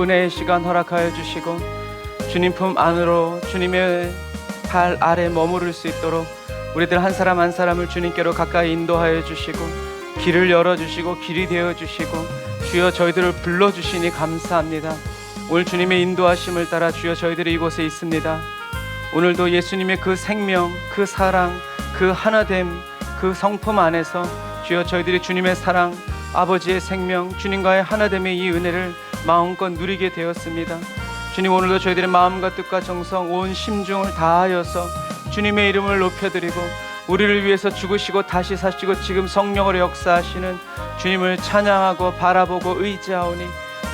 은혜의 시간 허락하여 주시고 주님 품 안으로 주님의 발 아래 머무를 수 있도록 우리들 한 사람 한 사람을 주님께로 가까이 인도하여 주시고 길을 열어주시고 길이 되어주시고 주여 저희들을 불러주시니 감사합니다. 오늘 주님의 인도하심을 따라 주여 저희들이 이곳에 있습니다. 오늘도 예수님의 그 생명, 그 사랑, 그 하나됨, 그 성품 안에서 주여 저희들이 주님의 사랑, 아버지의 생명, 주님과의 하나됨의 이 은혜를 마음껏 누리게 되었습니다. 주님, 오늘도 저희들의 마음과 뜻과 정성, 온 심중을 다하여서 주님의 이름을 높여드리고 우리를 위해서 죽으시고 다시 사시고 지금 성령으로 역사하시는 주님을 찬양하고 바라보고 의지하오니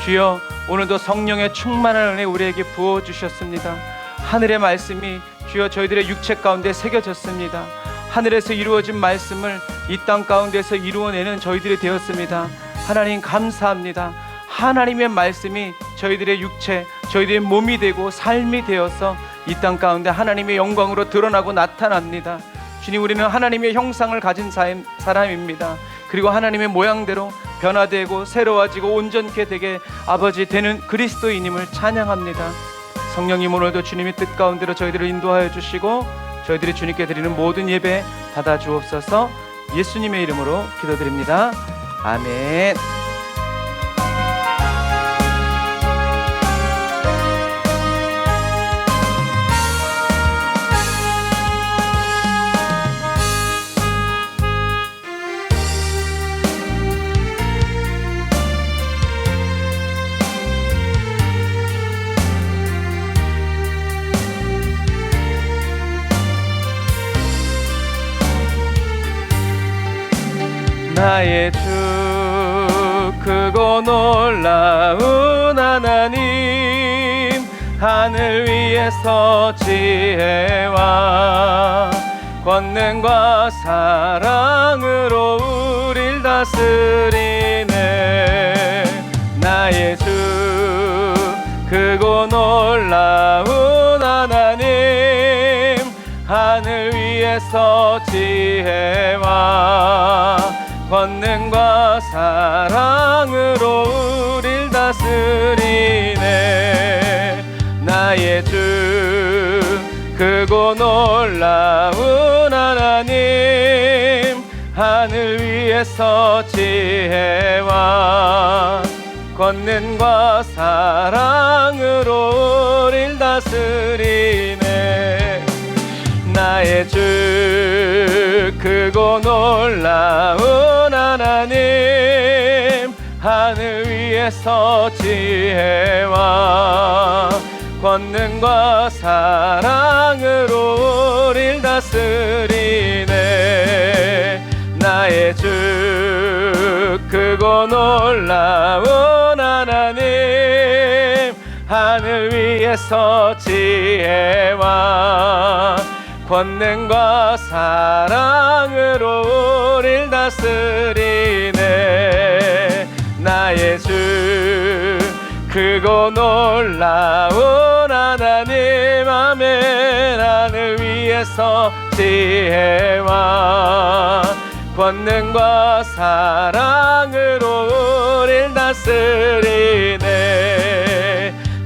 주여 오늘도 성령의 충만한 은혜 우리에게 부어주셨습니다. 하늘의 말씀이 주여 저희들의 육체 가운데 새겨졌습니다. 하늘에서 이루어진 말씀을 이 땅 가운데서 이루어내는 저희들이 되었습니다. 하나님 감사합니다. 하나님의 말씀이 저희들의 육체, 저희들의 몸이 되고 삶이 되어서 이 땅 가운데 하나님의 영광으로 드러나고 나타납니다. 주님, 우리는 하나님의 형상을 가진 사람입니다. 그리고 하나님의 모양대로 변화되고 새로워지고 온전케 되게 아버지 되는 그리스도인임을 찬양합니다. 성령님, 오늘도 주님의 뜻 가운데로 저희들을 인도하여 주시고 저희들이 주님께 드리는 모든 예배 받아 주옵소서. 예수님의 이름으로 기도드립니다. 아멘. 나의 주 크고 놀라운 하나님, 하늘 위에서 지혜와 권능과 사랑으로 우릴 다스리네. 나의 주 크고 놀라운 하나님, 하늘 위에서 지혜와 권능과 사랑으로 우릴 다스리네. 나의 주 크고 놀라운 하나님, 하늘 위에서 지혜와 권능과 사랑으로 우릴 다스리네. 나의 주 크고 놀라운 하나님, 하늘 위에서 지혜와 권능과 사랑으로 우릴 다스리네. 나의 주 크고 놀라운 하나님, 하늘 위에서 지혜와 권능과 사랑으로 우릴 다스리네. 나의 주 크고 놀라운 하나님, 아멘. 하늘 위에서 지혜와 권능과 사랑으로 우릴 다스리네.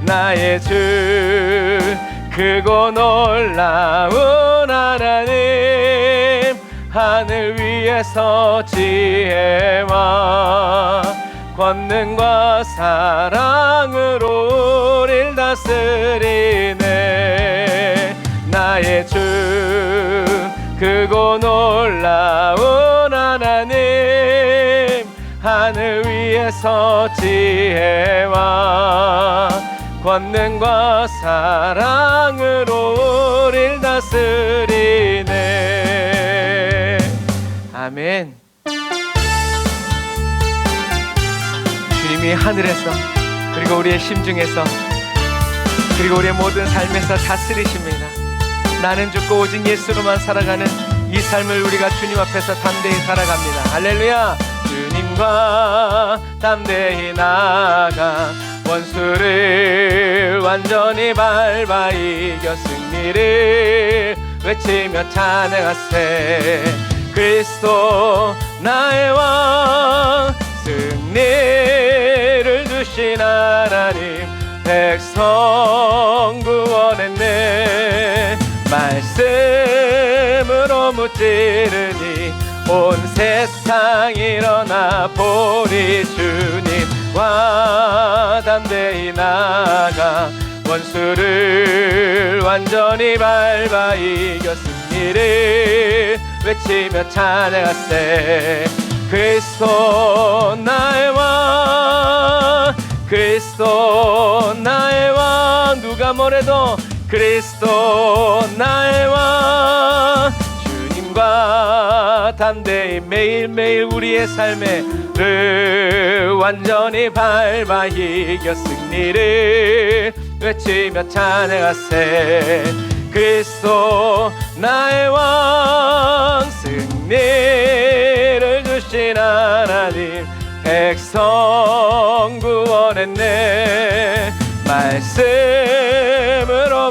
나의 주 크고 놀라운 하나님, 하늘 위에서 지혜와 권능과 사랑으로 우릴 다스리네. 나의 주 크고 놀라운 하나님, 하늘 위에서 지혜와 권능과 사랑으로 우릴 다스리네. 아멘. 주님이 하늘에서 그리고 우리의 심중에서 그리고 우리의 모든 삶에서 다스리십니다. 나는 죽고 오직 예수로만 살아가는 이 삶을 우리가 주님 앞에서 담대히 살아갑니다. 할렐루야. 주님과 담대히 나아가 원수를 완전히 밟아 이겨 승리를 외치며 찬양하세. 그리스도 나의 왕 승리를 주신 주신 하나님 백성 구원했네. 말씀으로 무찌르니 온 세상 일어나 보리. 주님과 담대히 나가 원수를 완전히 밟아 이겼음니를 외치며 찬양하세. 그리스도 나의 왕, 그리스도 나의 왕. 누가 뭐래도 그리스도 나의 왕. 주님과 담대히 매일매일 우리의 삶에를 완전히 밟아 이겨 승리를 외치며 찬양하세. 그리스도 나의 왕. 승리를 주신 하나님 백성 구원했네. 말씀으로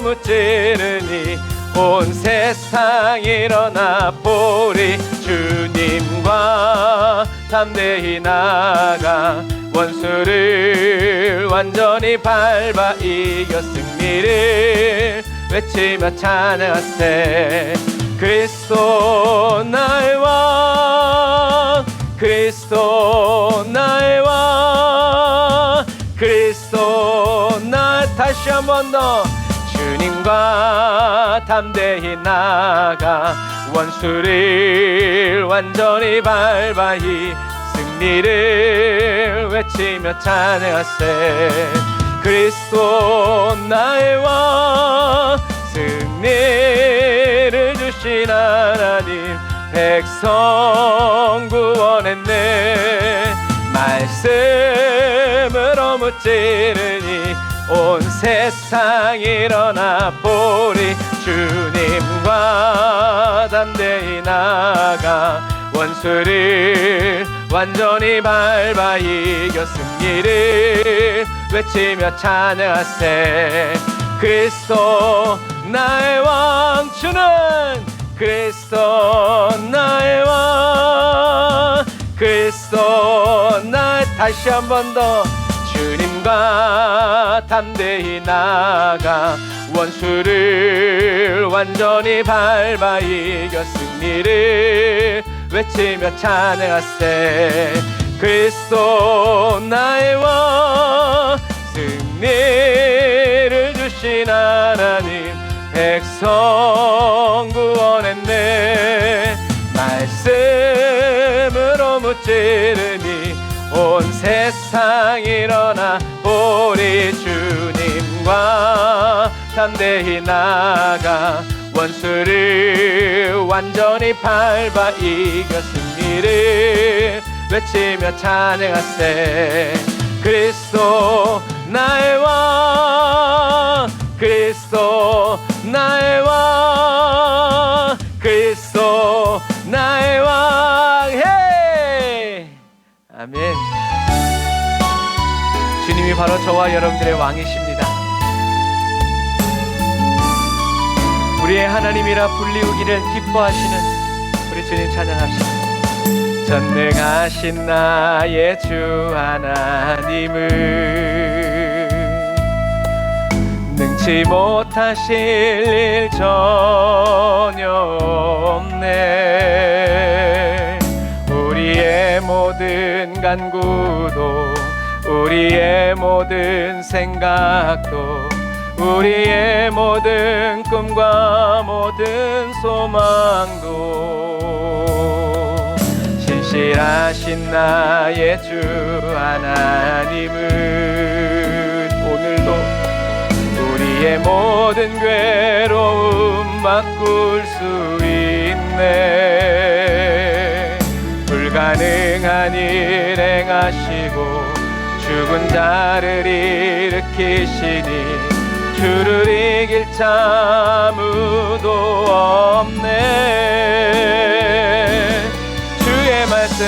무찌르니 온 세상 일어나 보리. 주님과 담대히 나가 원수를 완전히 밟아 이겨 승리를 외치며 찬양하세. 그리스도 나의 왕, 그리스도 나의 왕, 그리스도 나. 다시 한 번 더. 주님과 담대히 나가 원수를 완전히 밟아 이 승리를 외치며 찬양하세. 그리스도 나의 왕. 승리를 주신 하나님 백성 구원했네. 말씀으로 무찌르니 온 세상 일어나 보리. 주님과 담대히 나가 원수를 완전히 밟아 이겨 승리를 외치며 찬양하세. 그리스도 나의 왕. 주는 그리스도 나의 왕, 그리스도 나의. 다시 한 번 더. 주님과 담대히 나가 원수를 완전히 밟아 이겨 승리를 외치며 찬양하세. 그리스도 나의 왕. 승리를 주신 하나님 백성 구원했네. 말씀으로 무찌르니 온 세상 일어나 보리. 주님과 담대히 나가 원수를 완전히 밟아 이겨 승리를 외치며 찬양하세. 그리스도 나의 왕, 그리스도 나의 왕, 그리스도 나의 왕. 헤이! 아멘. 주님이 바로 저와 여러분들의 왕이십니다. 우리의 하나님이라 불리우기를 기뻐하시는 우리 주님 찬양합시다. 전능하신 나의 주 하나님을 능치 못하실 일 전혀 없네. 우리의 모든 간구도 우리의 모든 생각도 우리의 모든 꿈과 모든 소망도 신실하신 나의 주 하나님은 오늘도 우리의 모든 괴로움 바꿀 수 있네. 불가능한 일 행하시고 죽은 자를 일으키시니 주를 이길 자 아무도 없네. 주의 말씀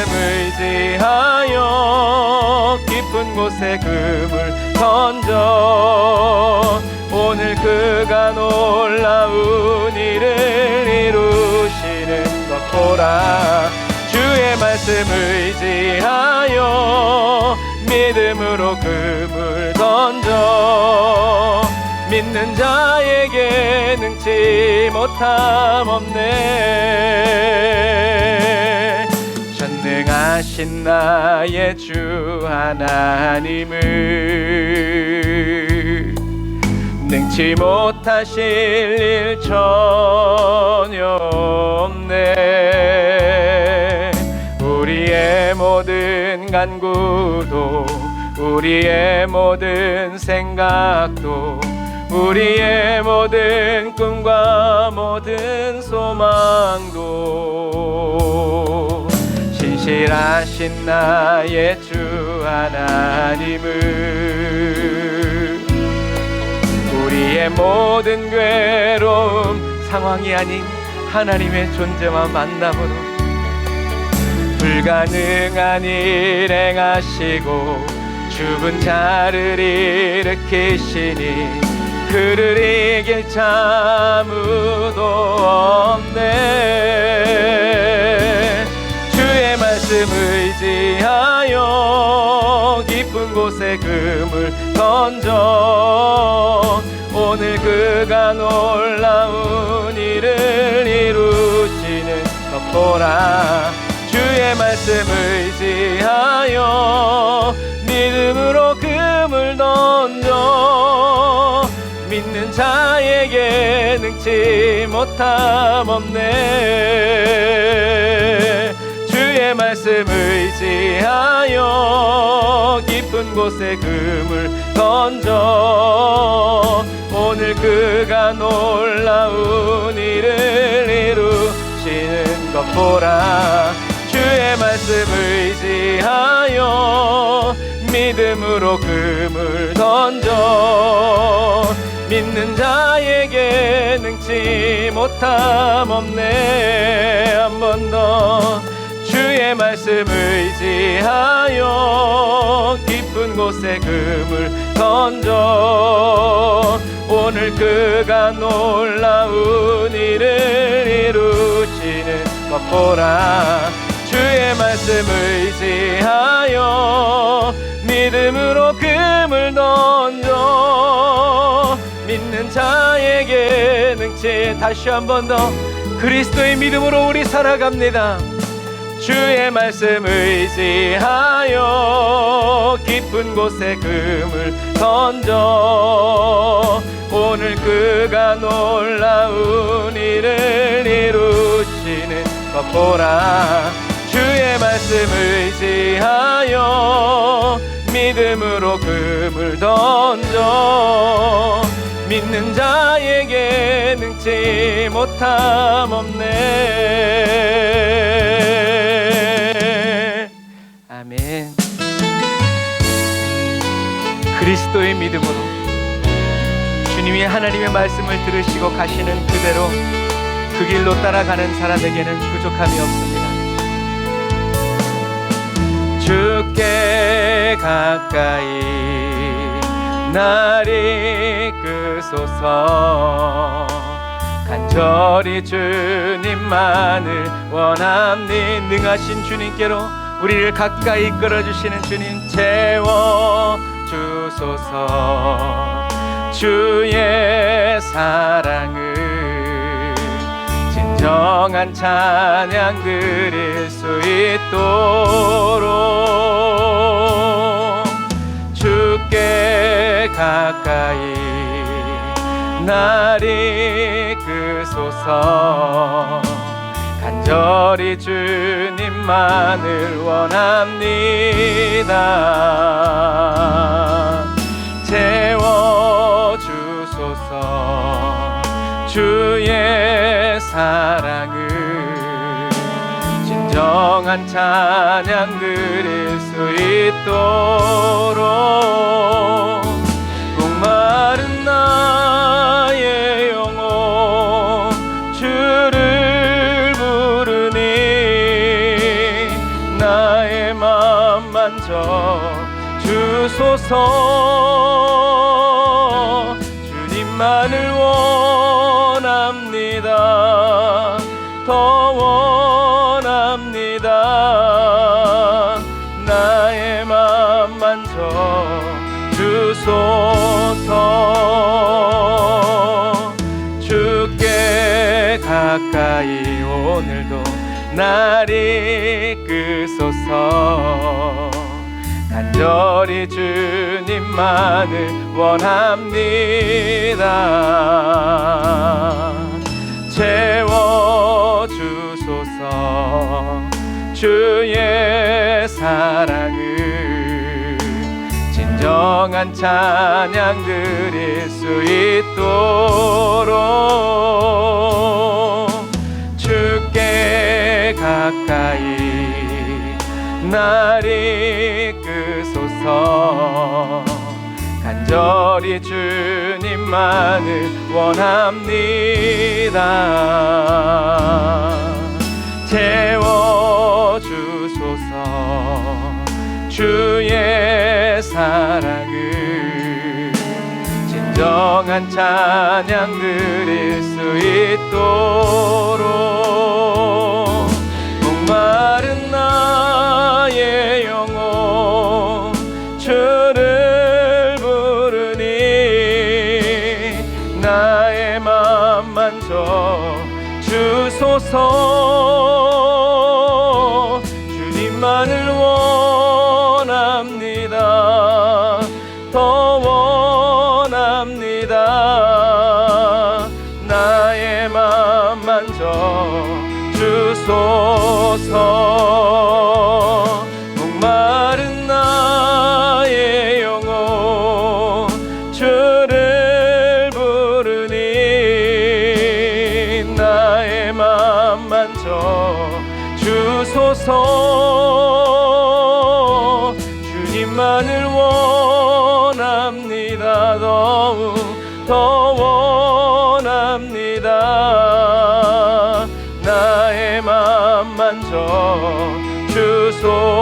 의지하여 깊은 곳에 그물 던져 오늘 그가 놀라운 일을 이루시는 것 보라. 주의 말씀 의지하여 믿음으로 그물 믿는 자에게 능치 못함 없네. 전능하신 나의 주 하나님을 능치 못하실 일 전혀 없네. 우리의 모든 간구도, 우리의 모든 생각도, 우리의 모든 꿈과 모든 소망도 신실하신 나의 주 하나님을 우리의 모든 괴로움, 상황이 아닌 하나님의 존재와 만남으로 불가능한 일 행하시고 죽은 자를 일으키시니 그를 이길 자 아무도 없네. 주의 말씀 의지하여 깊은 곳에 금을 던져 오늘 그가 놀라운 일을 이루시는 것 보라. 주의 말씀 의지하여 믿음으로 금을 던져 믿는 자에게 능치 못함 없네. 주의 말씀 의지하여 깊은 곳에 금을 던져 오늘 그가 놀라운 일을 이루시는 것 보라. 주의 말씀 의지하여 믿음으로 금을 던져 믿는 자에게 능치 못함 없네. 한 번 더. 주의 말씀 의지하여 깊은 곳에 금을 던져 오늘 그가 놀라운 일을 이루시는 것 보라. 주의 말씀 의지하여 믿음으로 금을 던져 믿는 자에게 능치. 다시 한 번 더. 그리스도의 믿음으로 우리 살아갑니다. 주의 말씀 의지하여 깊은 곳에 금을 던져 오늘 그가 놀라운 일을 이루시는 것 보라. 주의 말씀 의지하여 믿음으로 금을 던져 믿는 자에게 능치 못함 없네. 아멘. 그리스도의 믿음으로 주님이 하나님의 말씀을 들으시고 가시는 그대로 그 길로 따라가는 사람에게는 부족함이 없습니다. 주께 가까이 날 이끄소서. 간절히 주님만을 원합니. 능하신 주님께로 우리를 가까이 끌어주시는 주님 채워주소서. 주의 사랑을 진정한 찬양 드릴 수 있도록 주께 가까이 날 이끄소서. 간절히 주님만을 원합니다. 채워주소서. 주의 사랑을 진정한 찬양 드릴 수 있도록 목마른 나의 영혼 주를 부르니 나의 맘 만져 주소서. 주님만을 원합니다. 더 원합니다. 나의 맘 만져 주소서. 오늘도 날 이끄소서. 간절히 주님만을 원합니다. 채워주소서. 주의 사랑을 진정한 찬양 드릴 수 있도록 주께 가까이 날 이끄소서. 간절히 주님만을 원합니다. 채워주소서. 주의 사랑을 진정한 찬양 드릴 수 있도록 목마른 나의 영혼 주를 부르니 나의 맘 만져 주소서. 주님만을 원합니다. 더 원합니다. 나의 맘 만져 주소서. 목마른 나의 영혼 주를 부르니 나의 맘 만져 주소서. 주님만을 원합니다. 더욱 더 원합니다. 나의 맘 만져 주소.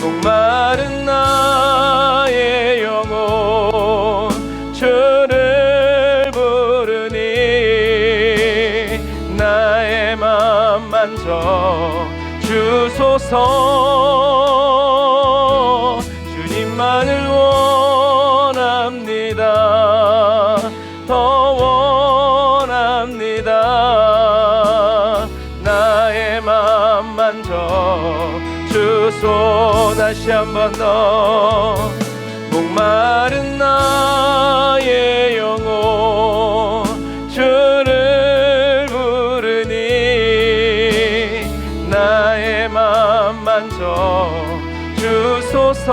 목마른 나의 영혼 주를 부르니 나의 맘 만져 주소서. 주님만을 원합니다. 더 원합니다. 나의 맘 만져 주소. 다시 한 번 더. 목마른 나의 영혼 주를 부르니 나의 맘 만져 주소서.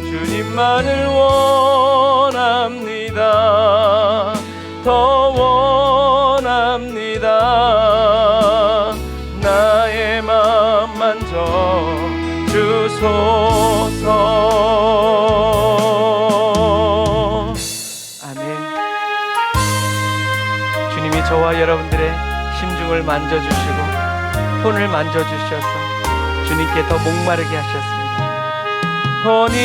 주님만을 원합니다. 더 원합니다. 나의 맘 만져 주소서. 아멘. 주님이 저와 여러분들의 심중을 만져주시고 혼을 만져주셔서 주님께 더 목마르게 하셨습니다. 혼이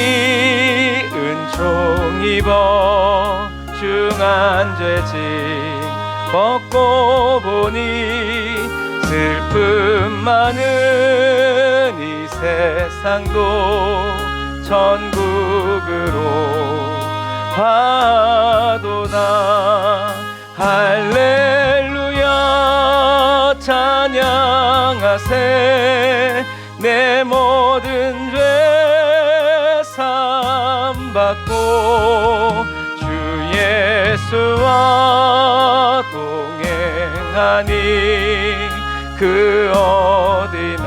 은총 입어 중한 죄짐 벗고 보니 슬픔 많은 이 세상도 천국으로 화도다. 할렐루야 찬양하세. 내 모든 죄 사함받고 주 예수와 동행하니 그 어디나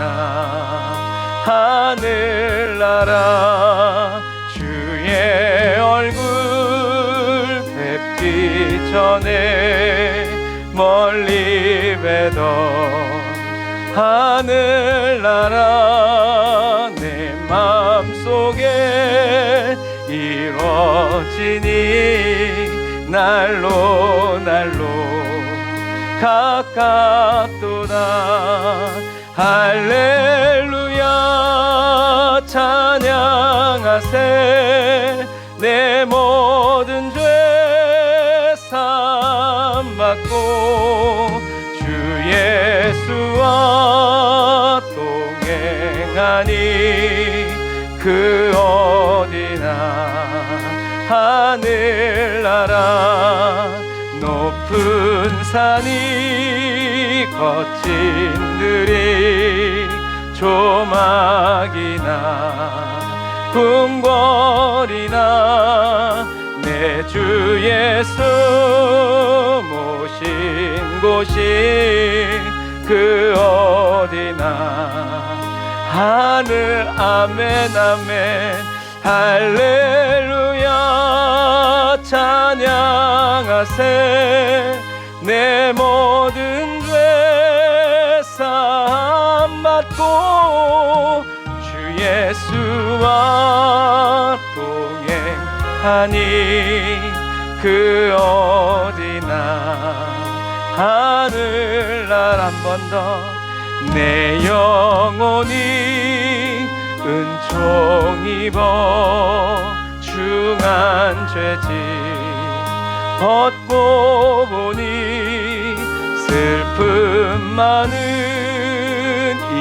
하늘나라 주의 얼굴 뵙기 전에 멀리 뵈던 하늘나라 내 맘속에 이루어지니 날로 가깝도다. 할렐루야 찬양하세. 내 모든 죄 사함받고 주 예수와 동행하니 그 어디나 하늘나라 높은 산이 거친 들이 조막이나 궁궐이나 내 주 예수 모신 곳이 그 어디나 하늘 아멘 아멘 할렐루야 찬양하세 내 모든 죄 사함 받고 주 예수와 동행하니 그 어디나 하늘날 한 번 더 내 영혼이 은총 입어 중한 죄짐 벗고 보니 슬픔 많은 이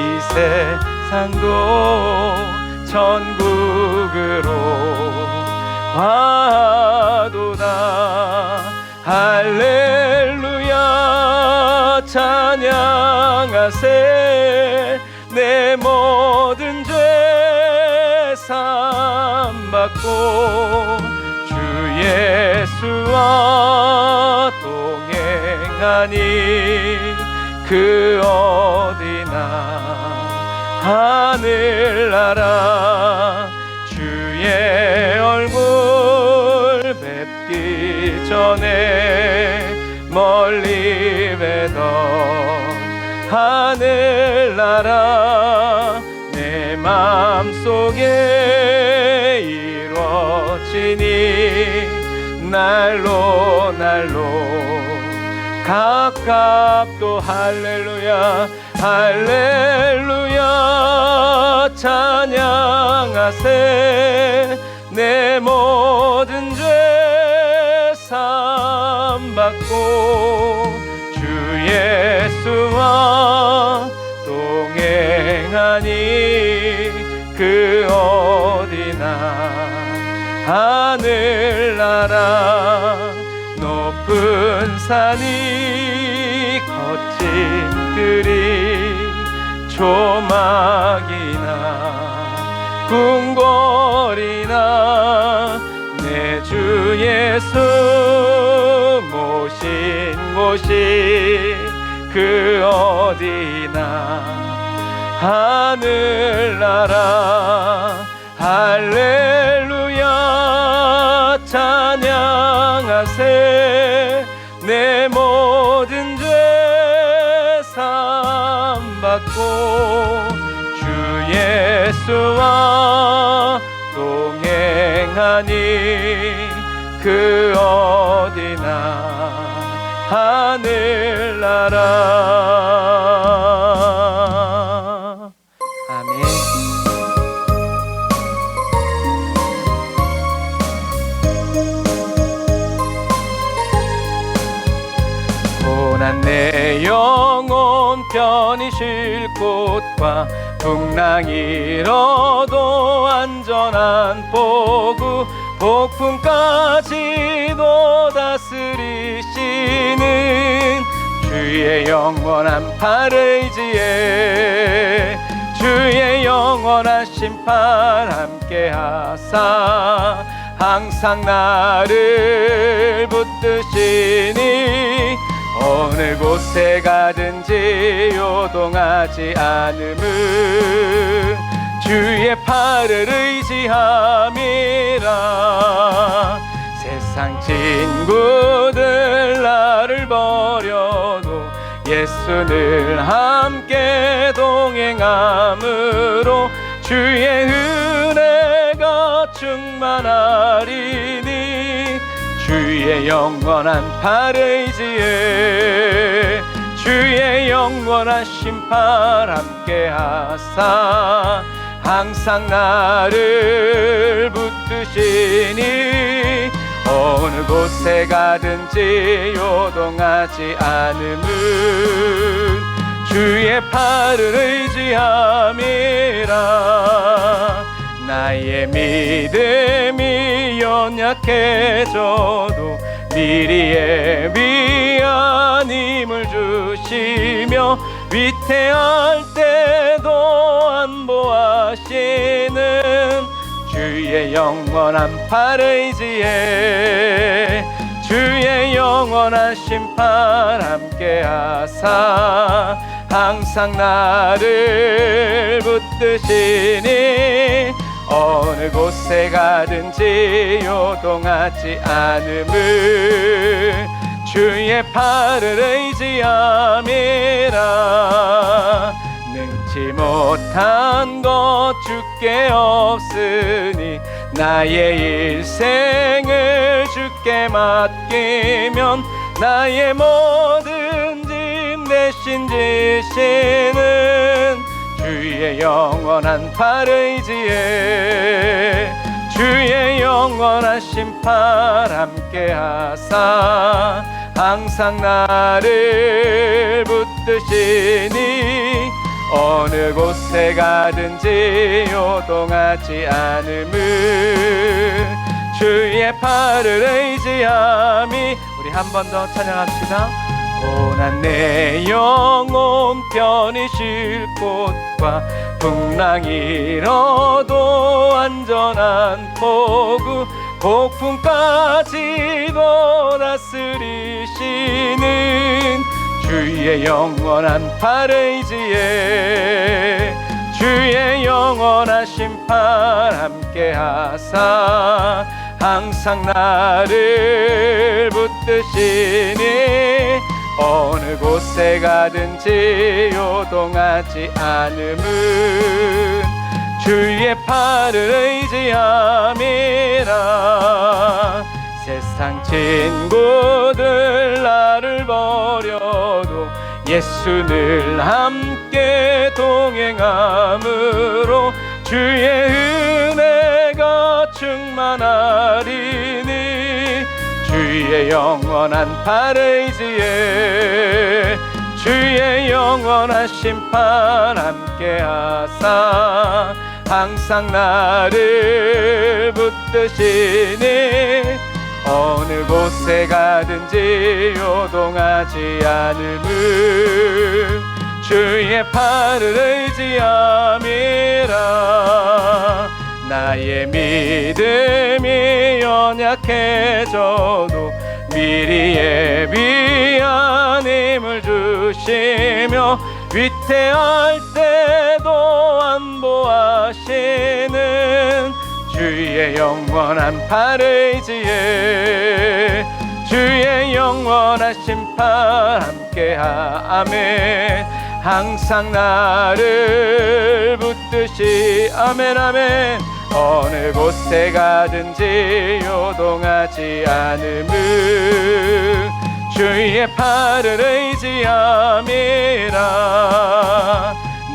세상도 천국으로 와도다 할렐루야 찬양하세 내 모든 죄 사함 받고 주 예수와 동행하니 그 어디나 하늘나라 주의 얼굴 뵙기 전에 멀리 뵈던 하늘나라 내 맘속에 이루어지니 날로 가깝도 할렐루야 할렐루야 찬양하세 내 모든 죄 사함 받고 주 예수와 동행하니 그 어디나 하늘나라 높은 산이 거친 들이 조막이나 궁궐이나 내 주 예수 모신 곳이 그 어디나 하늘나라 할렐루야 찬양하세 내 모든 죄 사함 받고 주 예수와 동행하니 그 어디나 하늘나라 아멘. 고난 내 영혼 편히 쉴 곳과 풍랑 잃어도 안전한 포구 폭풍까지도 다스리시는 주의 영원한 팔 의지에 주의 영원한 심판 함께하사 항상 나를 붙드시니 어느 곳에 가든지 요동하지 않음은 주의 팔을 의지함이라 세상 친구들 나를 버려도 예수 늘 함께 동행함으로 주의 은혜가 충만하리니 주의 영원한 팔 의지에 주의 영원한 심판 함께하사 항상 나를 붙드시니 어느 곳에 가든지 요동하지 않음은 주의 팔을 의지함이라 나의 믿음이 연약해져도 미리 예비한 힘을 주시며 위태할 때도 안보하시는 주의 영원한 팔의지에 주의 영원한 심판 함께하사 항상 나를 붙드시니 어느 곳에 가든지 요동하지 않음을 주의 팔을 의지함이라. 능치 못한 것 주께 없으니 나의 일생을 주께 맡기면 나의 모든 짐 대신 지시는 주의 영원한 팔의지에 주의 영원한 심판 함께하사 항상 나를 붙드시니 어느 곳에 가든지 요동하지 않음을 주의 팔을 의지함이. 우리 한 번 더 찬양합시다. 고난 내 영혼 편히 쉴 곳과 풍랑 일어도 안전한 포구 폭풍까지도 다스리시는 주의 영원한 팔의지에 주의 영원한 심판 함께하사 항상 나를 붙드시니 어느 곳에 가든지 요동하지 않음은 주의 팔을 의지함이라. 세상 친구들 나를 버려도 예수 늘 함께 동행함으로 주의 은혜가 충만하리니 주의 영원한 팔의지에 주의 영원한 심판 함께하사 항상 나를 붙드시니 어느 곳에 가든지 요동하지 않음을 주의 팔을 의지함이라. 나의 믿음이 연약해져도 미리 예비한 힘을 주시며 위태할 때도 안보하시는 주의 영원한 팔의지에 주의 영원한 심판 함께하매 항상 나를 붙드시. 아멘 아멘. 어느 곳에 가든지 요동하지 않음을 주의 팔을 의지함이라.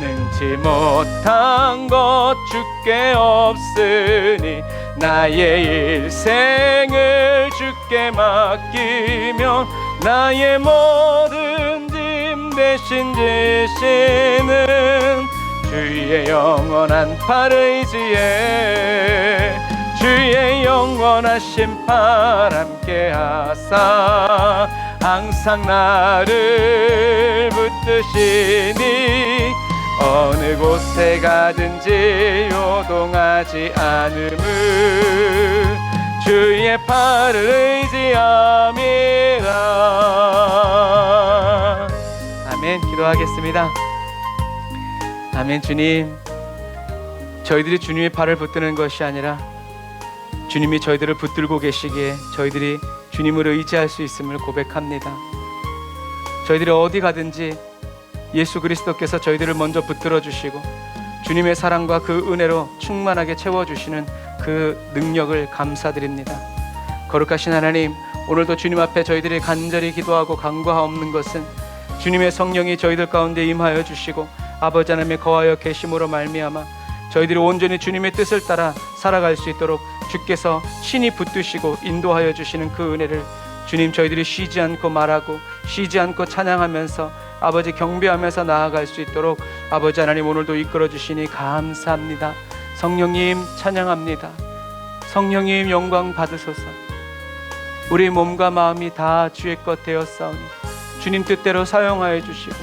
능치 못한 것 주께 없으니 나의 일생을 주께 맡기며 나의 모든 짐 대신 지시는 주의 영원한 팔의지에 주의 영원한 심판 함께하사 항상 나를 붙드시니 어느 곳에 가든지 요동하지 않음을 주의 팔을 의지함이라. 아멘. 기도하겠습니다. 아멘. 주님, 저희들이 주님의 팔을 붙드는 것이 아니라 주님이 저희들을 붙들고 계시기에 저희들이 주님을 의지할 수 있음을 고백합니다. 저희들이 어디 가든지 예수 그리스도께서 저희들을 먼저 붙들어 주시고 주님의 사랑과 그 은혜로 충만하게 채워주시는 그 능력을 감사드립니다. 거룩하신 하나님, 오늘도 주님 앞에 저희들이 간절히 기도하고 간구하옵는 것은 주님의 성령이 저희들 가운데 임하여 주시고 아버지 하나님의 거하여 계심으로 말미암아 저희들이 온전히 주님의 뜻을 따라 살아갈 수 있도록 주께서 친히 붙드시고 인도하여 주시는 그 은혜를 주님, 저희들이 쉬지 않고 말하고 쉬지 않고 찬양하면서 아버지 경배하면서 나아갈 수 있도록 아버지 하나님 오늘도 이끌어 주시니 감사합니다. 성령님 찬양합니다. 성령님 영광 받으소서. 우리 몸과 마음이 다 주의 것 되었사오니 주님 뜻대로 사용하여 주시고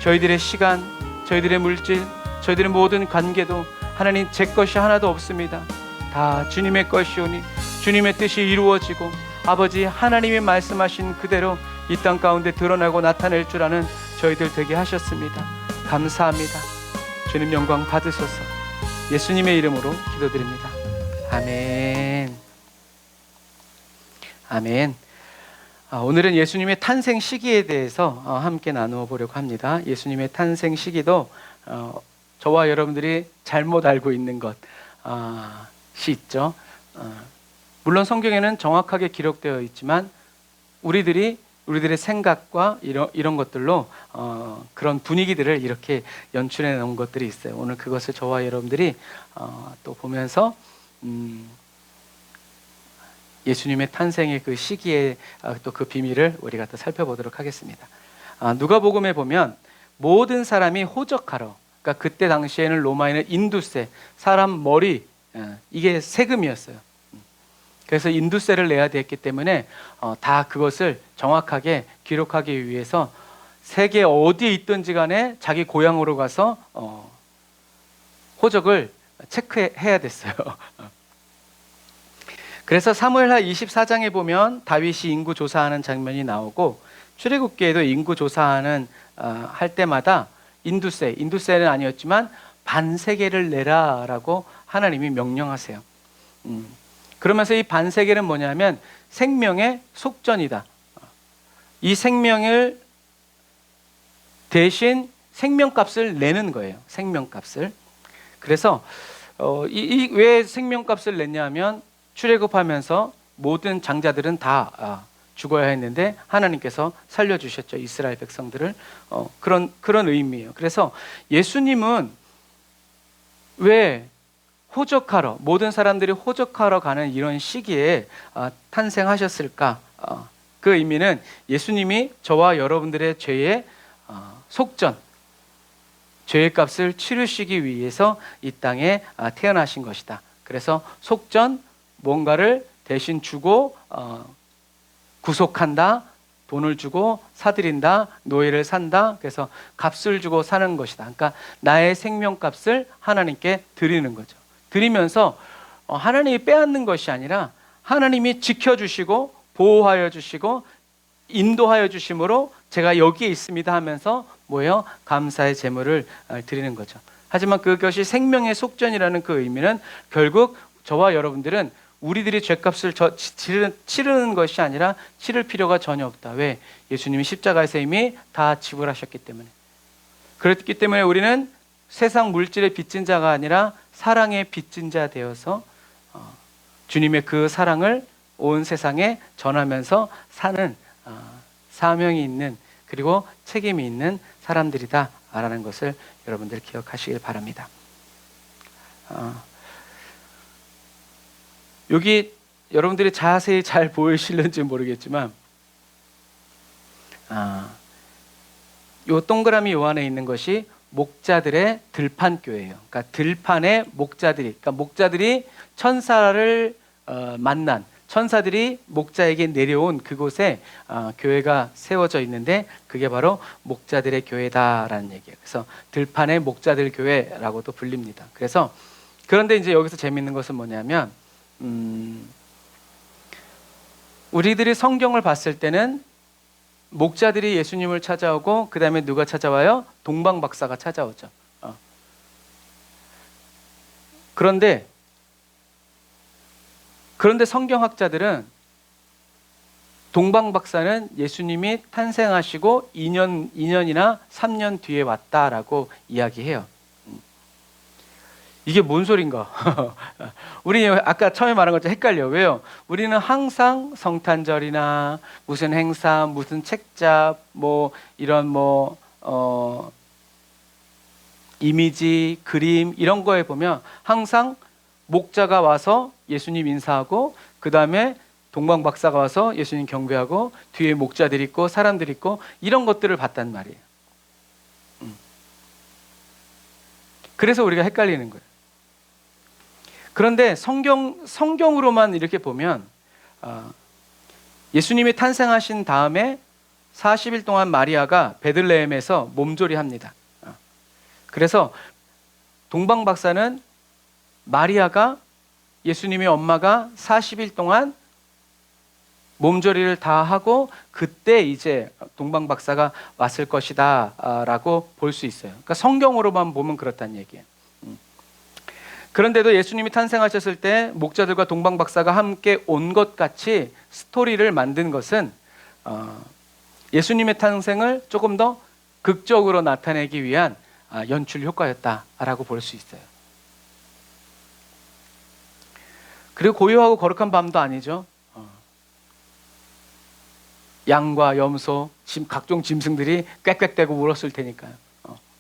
저희들의 시간, 저희들의 물질, 저희들의 모든 관계도 하나님 제 것이 하나도 없습니다. 다 주님의 것이오니 주님의 뜻이 이루어지고 아버지 하나님이 말씀하신 그대로 이 땅 가운데 드러나고 나타낼 줄 아는 저희들 되게 하셨습니다. 감사합니다. 주님 영광 받으소서. 예수님의 이름으로 기도드립니다. 아멘. 아멘. 오늘은 예수님의 탄생 시기에 대해서 함께 나누어 보려고 합니다. 예수님의 탄생 시기도 저와 여러분들이 잘못 알고 있는 것이 있죠. 물론 성경에는 정확하게 기록되어 있지만 우리들의 생각과 이런 것들로 그런 분위기들을 이렇게 연출해 놓은 것들이 있어요. 오늘 그것을 저와 여러분들이 또 보면서 예수님의 탄생의 그 시기에 또 그 비밀을 우리가 또 살펴보도록 하겠습니다. 누가복음에 보면 모든 사람이 호적하러, 그러니까 그때 당시에는 로마에는 인두세, 사람 머리, 이게 세금이었어요. 그래서 인두세를 내야 됐기 때문에 다 그것을 정확하게 기록하기 위해서 세계 어디에 있든지 간에 자기 고향으로 가서 호적을 체크해야 됐어요. 그래서 사무엘하 24장에 보면 다윗이 인구 조사하는 장면이 나오고 출애굽기에도 인구 조사하는 할 때마다 인두세는 아니었지만 반세계를 내라라고 하나님이 명령하세요. 그러면서 이 반세계는 뭐냐면 생명의 속전이다. 이 생명을 대신 생명값을 내는 거예요. 생명값을. 그래서 왜 생명값을 냈냐면 출애굽하면서 모든 장자들은 다 죽어야 했는데 하나님께서 살려주셨죠. 이스라엘 백성들을. 그런 의미예요. 그래서 예수님은 왜 호적하러, 모든 사람들이 호적하러 가는 이런 시기에 탄생하셨을까? 그 의미는 예수님이 저와 여러분들의 죄의 속전, 죄의 값을 치르시기 위해서 이 땅에 태어나신 것이다. 그래서 속전, 뭔가를 대신 주고 구속한다, 돈을 주고 사들인다, 노예를 산다. 그래서 값을 주고 사는 것이다. 그러니까 나의 생명값을 하나님께 드리는 거죠. 드리면서 하나님이 빼앗는 것이 아니라 하나님이 지켜주시고 보호하여 주시고 인도하여 주심으로 제가 여기에 있습니다 하면서 뭐예요? 감사의 제물을 드리는 거죠. 하지만 그것이 생명의 속전이라는 그 의미는 결국 저와 여러분들은 우리들이 죄값을 치르는 것이 아니라 치를 필요가 전혀 없다. 왜? 예수님이 십자가에서 이미 다 지불하셨기 때문에. 그렇기 때문에 우리는 세상 물질의 빚진 자가 아니라 사랑의 빚진 자 되어서 주님의 그 사랑을 온 세상에 전하면서 사는 사명이 있는, 그리고 책임이 있는 사람들이다 라는 것을 여러분들 기억하시길 바랍니다. 여기 여러분들이 자세히 잘 보이실는지 모르겠지만 요 동그라미 요 안에 있는 것이 목자들의 들판교회예요. 그러니까 들판의 목자들이, 그러니까 목자들이 천사를 만난, 천사들이 목자에게 내려온 그곳에 교회가 세워져 있는데 그게 바로 목자들의 교회다라는 얘기예요. 그래서 들판의 목자들 교회라고도 불립니다. 그래서 그런데 이제 여기서 재밌는 것은 뭐냐면 우리들이 성경을 봤을 때는 목자들이 예수님을 찾아오고 그 다음에 누가 찾아와요? 동방박사가 찾아오죠. 그런데 성경학자들은 동방박사는 예수님이 탄생하시고 2년이나 3년 뒤에 왔다라고 이야기해요. 이게 뭔 소린가? 우리 아까 처음에 말한 것처럼 헷갈려. 왜요? 우리는 항상 성탄절이나 무슨 행사, 무슨 책잡, 뭐 이런 이미지, 그림 이런 거에 보면 항상 목자가 와서 예수님 인사하고 그 다음에 동방박사가 와서 예수님 경배하고 뒤에 목자들이 있고 사람들이 있고 이런 것들을 봤단 말이에요. 그래서 우리가 헷갈리는 거예요. 그런데 성경으로만 이렇게 보면 예수님이 탄생하신 다음에 40일 동안 마리아가 베들레헴에서 몸조리합니다. 그래서 동방 박사는 마리아가 예수님의 엄마가 40일 동안 몸조리를 다 하고 그때 이제 동방 박사가 왔을 것이다 라고 볼 수 있어요. 그러니까 성경으로만 보면 그렇다는 얘기예요. 그런데도 예수님이 탄생하셨을 때 목자들과 동방 박사가 함께 온 것 같이 스토리를 만든 것은 예수님의 탄생을 조금 더 극적으로 나타내기 위한 연출 효과였다라고 볼 수 있어요. 그리고 고요하고 거룩한 밤도 아니죠. 양과 염소, 각종 짐승들이 꽥꽥대고 울었을 테니까요.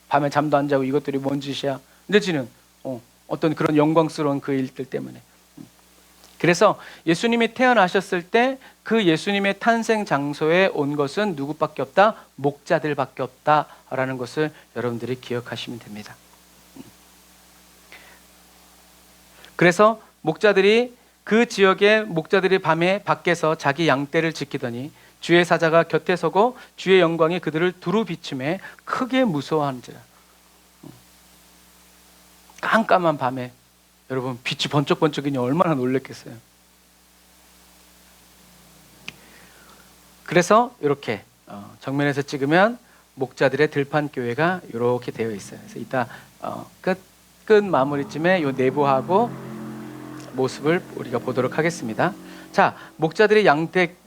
밤에 잠도 안 자고 이것들이 뭔 짓이야. 내지는 어떤 그런 영광스러운 그 일들 때문에. 그래서 예수님이 태어나셨을 때 그 예수님의 탄생 장소에 온 것은 누구밖에 없다? 목자들밖에 없다라는 것을 여러분들이 기억하시면 됩니다. 그래서 목자들이 그 지역의 목자들이 밤에 밖에서 자기 양떼를 지키더니 주의 사자가 곁에 서고 주의 영광이 그들을 두루 비추매 크게 무서워하는지라. 깜깜한 밤에 여러분 빛이 번쩍번쩍이니 얼마나 놀랐겠어요. 그래서 이렇게 정면에서 찍으면 목자들의 들판교회가 이렇게 되어 있어요. 그래서 이따 끝 마무리쯤에 이 내부하고 모습을 우리가 보도록 하겠습니다. 자, 목자들이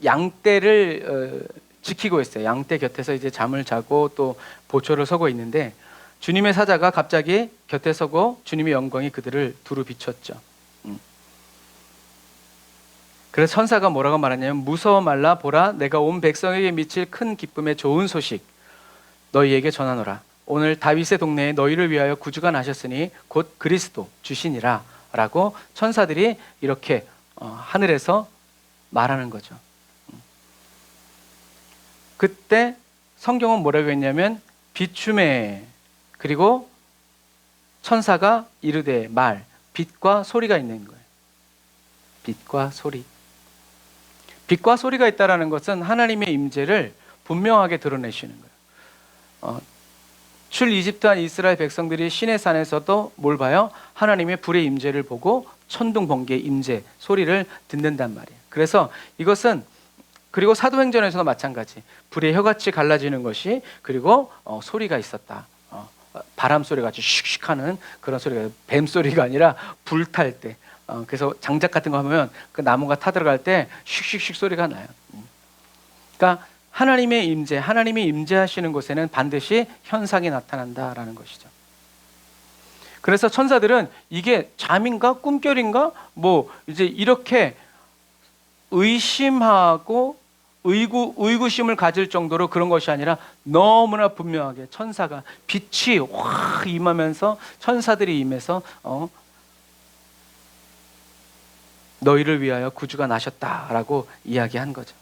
양떼를 지키고 있어요. 양떼 곁에서 이제 잠을 자고 또 보초를 서고 있는데 주님의 사자가 갑자기 곁에 서고 주님의 영광이 그들을 두루 비췄죠. 그래서 천사가 뭐라고 말하냐면 무서워 말라 보라 내가 온 백성에게 미칠 큰 기쁨의 좋은 소식 너희에게 전하노라. 오늘 다윗의 동네에 너희를 위하여 구주가 나셨으니 곧 그리스도 주시니라 라고 천사들이 이렇게 하늘에서 말하는 거죠. 그때 성경은 뭐라고 했냐면 비춤에 그리고 천사가 이르되 말 빛과 소리가 있는 거예요. 빛과 소리. 빛과 소리가 있다라는 것은 하나님의 임재를 분명하게 드러내시는 거예요. 출이집트한 이스라엘 백성들이 시내산에서도 뭘 봐요? 하나님의 불의 임재를 보고 천둥 번개의 임재 소리를 듣는단 말이에요. 그래서 이것은 그리고 사도행전에서도 마찬가지 불의 혀같이 갈라지는 것이 그리고 소리가 있었다. 바람 소리 같이 슉슉 하는 그런 소리가 뱀 소리가 아니라 불 탈 때 그래서 장작 같은 거 하면 그 나무가 타들어갈 때 슉슉슉 소리가 나요. 그러니까 하나님의 임재, 하나님이 임재하시는 곳에는 반드시 현상이 나타난다라는 것이죠. 그래서 천사들은 이게 잠인가 꿈결인가 뭐 이제 이렇게 의심하고 의구심을 가질 정도로 그런 것이 아니라 너무나 분명하게 천사가 빛이 확 임하면서 천사들이 임해서 너희를 위하여 구주가 나셨다라고 이야기한 거죠.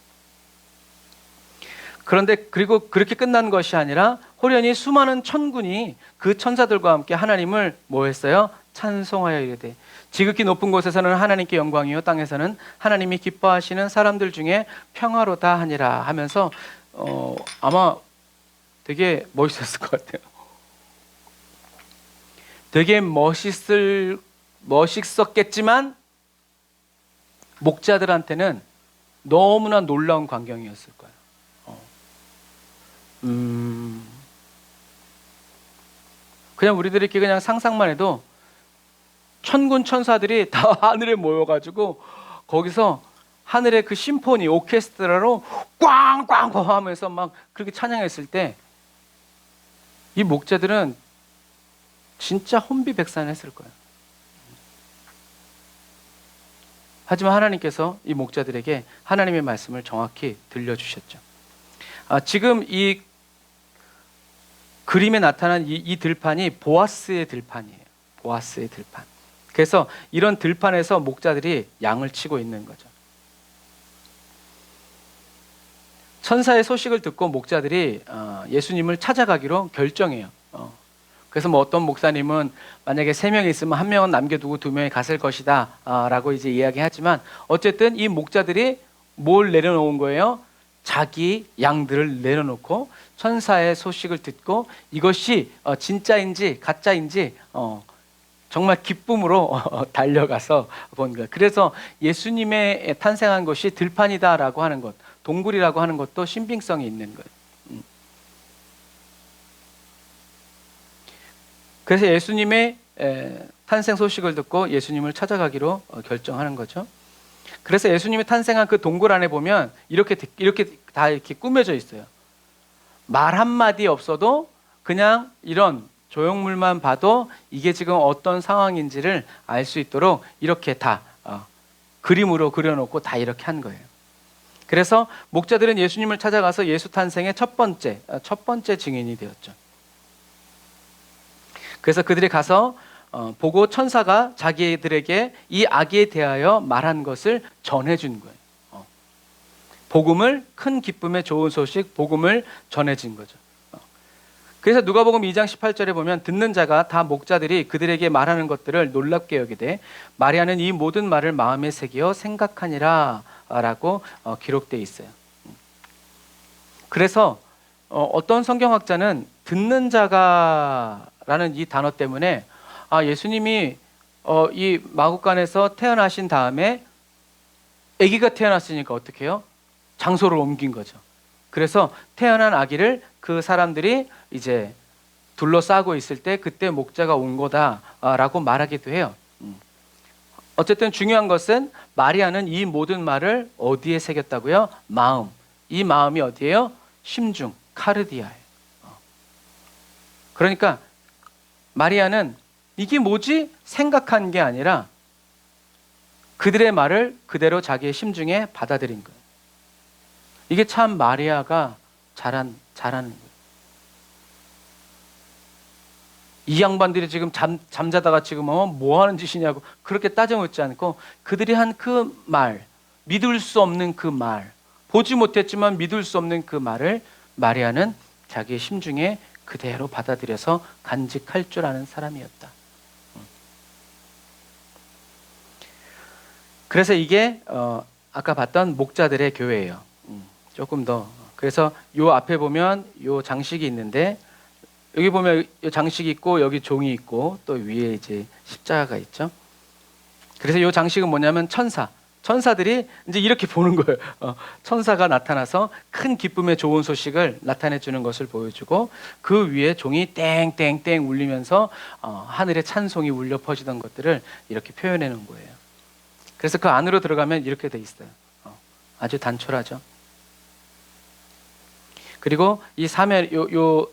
그런데 그리고 그렇게 끝난 것이 아니라 호련히 수많은 천군이 그 천사들과 함께 하나님을 뭐 했어요? 찬송하여 이르되 지극히 높은 곳에서는 하나님께 영광이요 땅에서는 하나님이 기뻐하시는 사람들 중에 평화로다 하니라 하면서 아마 되게 멋있었을 것 같아요. 되게 멋있었겠지만 목자들한테는 너무나 놀라운 광경이었을 거예요. 그냥 우리들이 이렇게 그냥 상상만 해도 천군 천사들이 다 하늘에 모여가지고 거기서 하늘의 그 심포니 오케스트라로 꽝꽝 하면서 막 그렇게 찬양했을 때 이 목자들은 진짜 혼비백산했을 거예요. 하지만 하나님께서 이 목자들에게 하나님의 말씀을 정확히 들려주셨죠. 지금 이 그림에 나타난 이 들판이 보아스의 들판이에요. 보아스의 들판. 그래서 이런 들판에서 목자들이 양을 치고 있는 거죠. 천사의 소식을 듣고 목자들이 예수님을 찾아가기로 결정해요. 그래서 뭐 어떤 목사님은 만약에 3명이 있으면 1명은 남겨두고 2명이 갔을 것이다 라고 이제 이야기하지만 어쨌든 이 목자들이 뭘 내려놓은 거예요? 자기 양들을 내려놓고 천사의 소식을 듣고 이것이 진짜인지 가짜인지 정말 기쁨으로 달려가서 본 거예요. 그래서 예수님의 탄생한 것이 들판이다라고 하는 것, 동굴이라고 하는 것도 신빙성이 있는 거예요. 그래서 예수님의 탄생 소식을 듣고 예수님을 찾아가기로 결정하는 거죠. 그래서 예수님이 탄생한 그 동굴 안에 보면 이렇게 다 이렇게 꾸며져 있어요. 말 한마디 없어도 그냥 이런 조형물만 봐도 이게 지금 어떤 상황인지를 알 수 있도록 이렇게 다 그림으로 그려놓고 다 이렇게 한 거예요. 그래서 목자들은 예수님을 찾아가서 예수 탄생의 첫 번째 증인이 되었죠. 그래서 그들이 가서 보고 천사가 자기들에게 이 아기에 대하여 말한 것을 전해준 거예요. 복음을, 큰 기쁨의 좋은 소식, 복음을 전해진 거죠. 그래서 누가복음 2장 18절에 보면 듣는 자가 다 목자들이 그들에게 말하는 것들을 놀랍게 여기되 마리아는 이 모든 말을 마음에 새겨 생각하니라 라고 기록되어 있어요. 그래서 어떤 성경학자는 듣는 자가라는 이 단어 때문에 예수님이 이 마구간에서 태어나신 다음에 아기가 태어났으니까 어떻게 해요? 장소를 옮긴 거죠. 그래서 태어난 아기를 그 사람들이 이제 둘러싸고 있을 때 그때 목자가 온 거다라고 말하기도 해요. 어쨌든 중요한 것은 마리아는 이 모든 말을 어디에 새겼다고요? 마음. 이 마음이 어디예요? 심중, 카르디아예요. 그러니까 마리아는 이게 뭐지? 생각한 게 아니라 그들의 말을 그대로 자기의 심중에 받아들인 거예요. 이게 참 마리아가 잘하는 거예요. 이 양반들이 지금 잠자다가 지금 뭐 하는 짓이냐고 그렇게 따져 묻지 않고 그들이 한 그 말, 믿을 수 없는 그 말, 보지 못했지만 믿을 수 없는 그 말을 마리아는 자기의 심중에 그대로 받아들여서 간직할 줄 아는 사람이었다. 그래서 이게 아까 봤던 목자들의 교회예요. 조금 더. 그래서 요 앞에 보면 요 장식이 있는데 여기 보면 요 장식이 있고 여기 종이 있고 또 위에 이제 십자가가 있죠. 그래서 요 장식은 뭐냐면 천사들이 이제 이렇게 보는 거예요. 천사가 나타나서 큰 기쁨의 좋은 소식을 나타내 주는 것을 보여주고 그 위에 종이 땡땡땡 울리면서 하늘의 찬송이 울려 퍼지던 것들을 이렇게 표현해 놓은 거예요. 그래서 그 안으로 들어가면 이렇게 돼 있어요. 아주 단촐하죠. 그리고 이 사면 요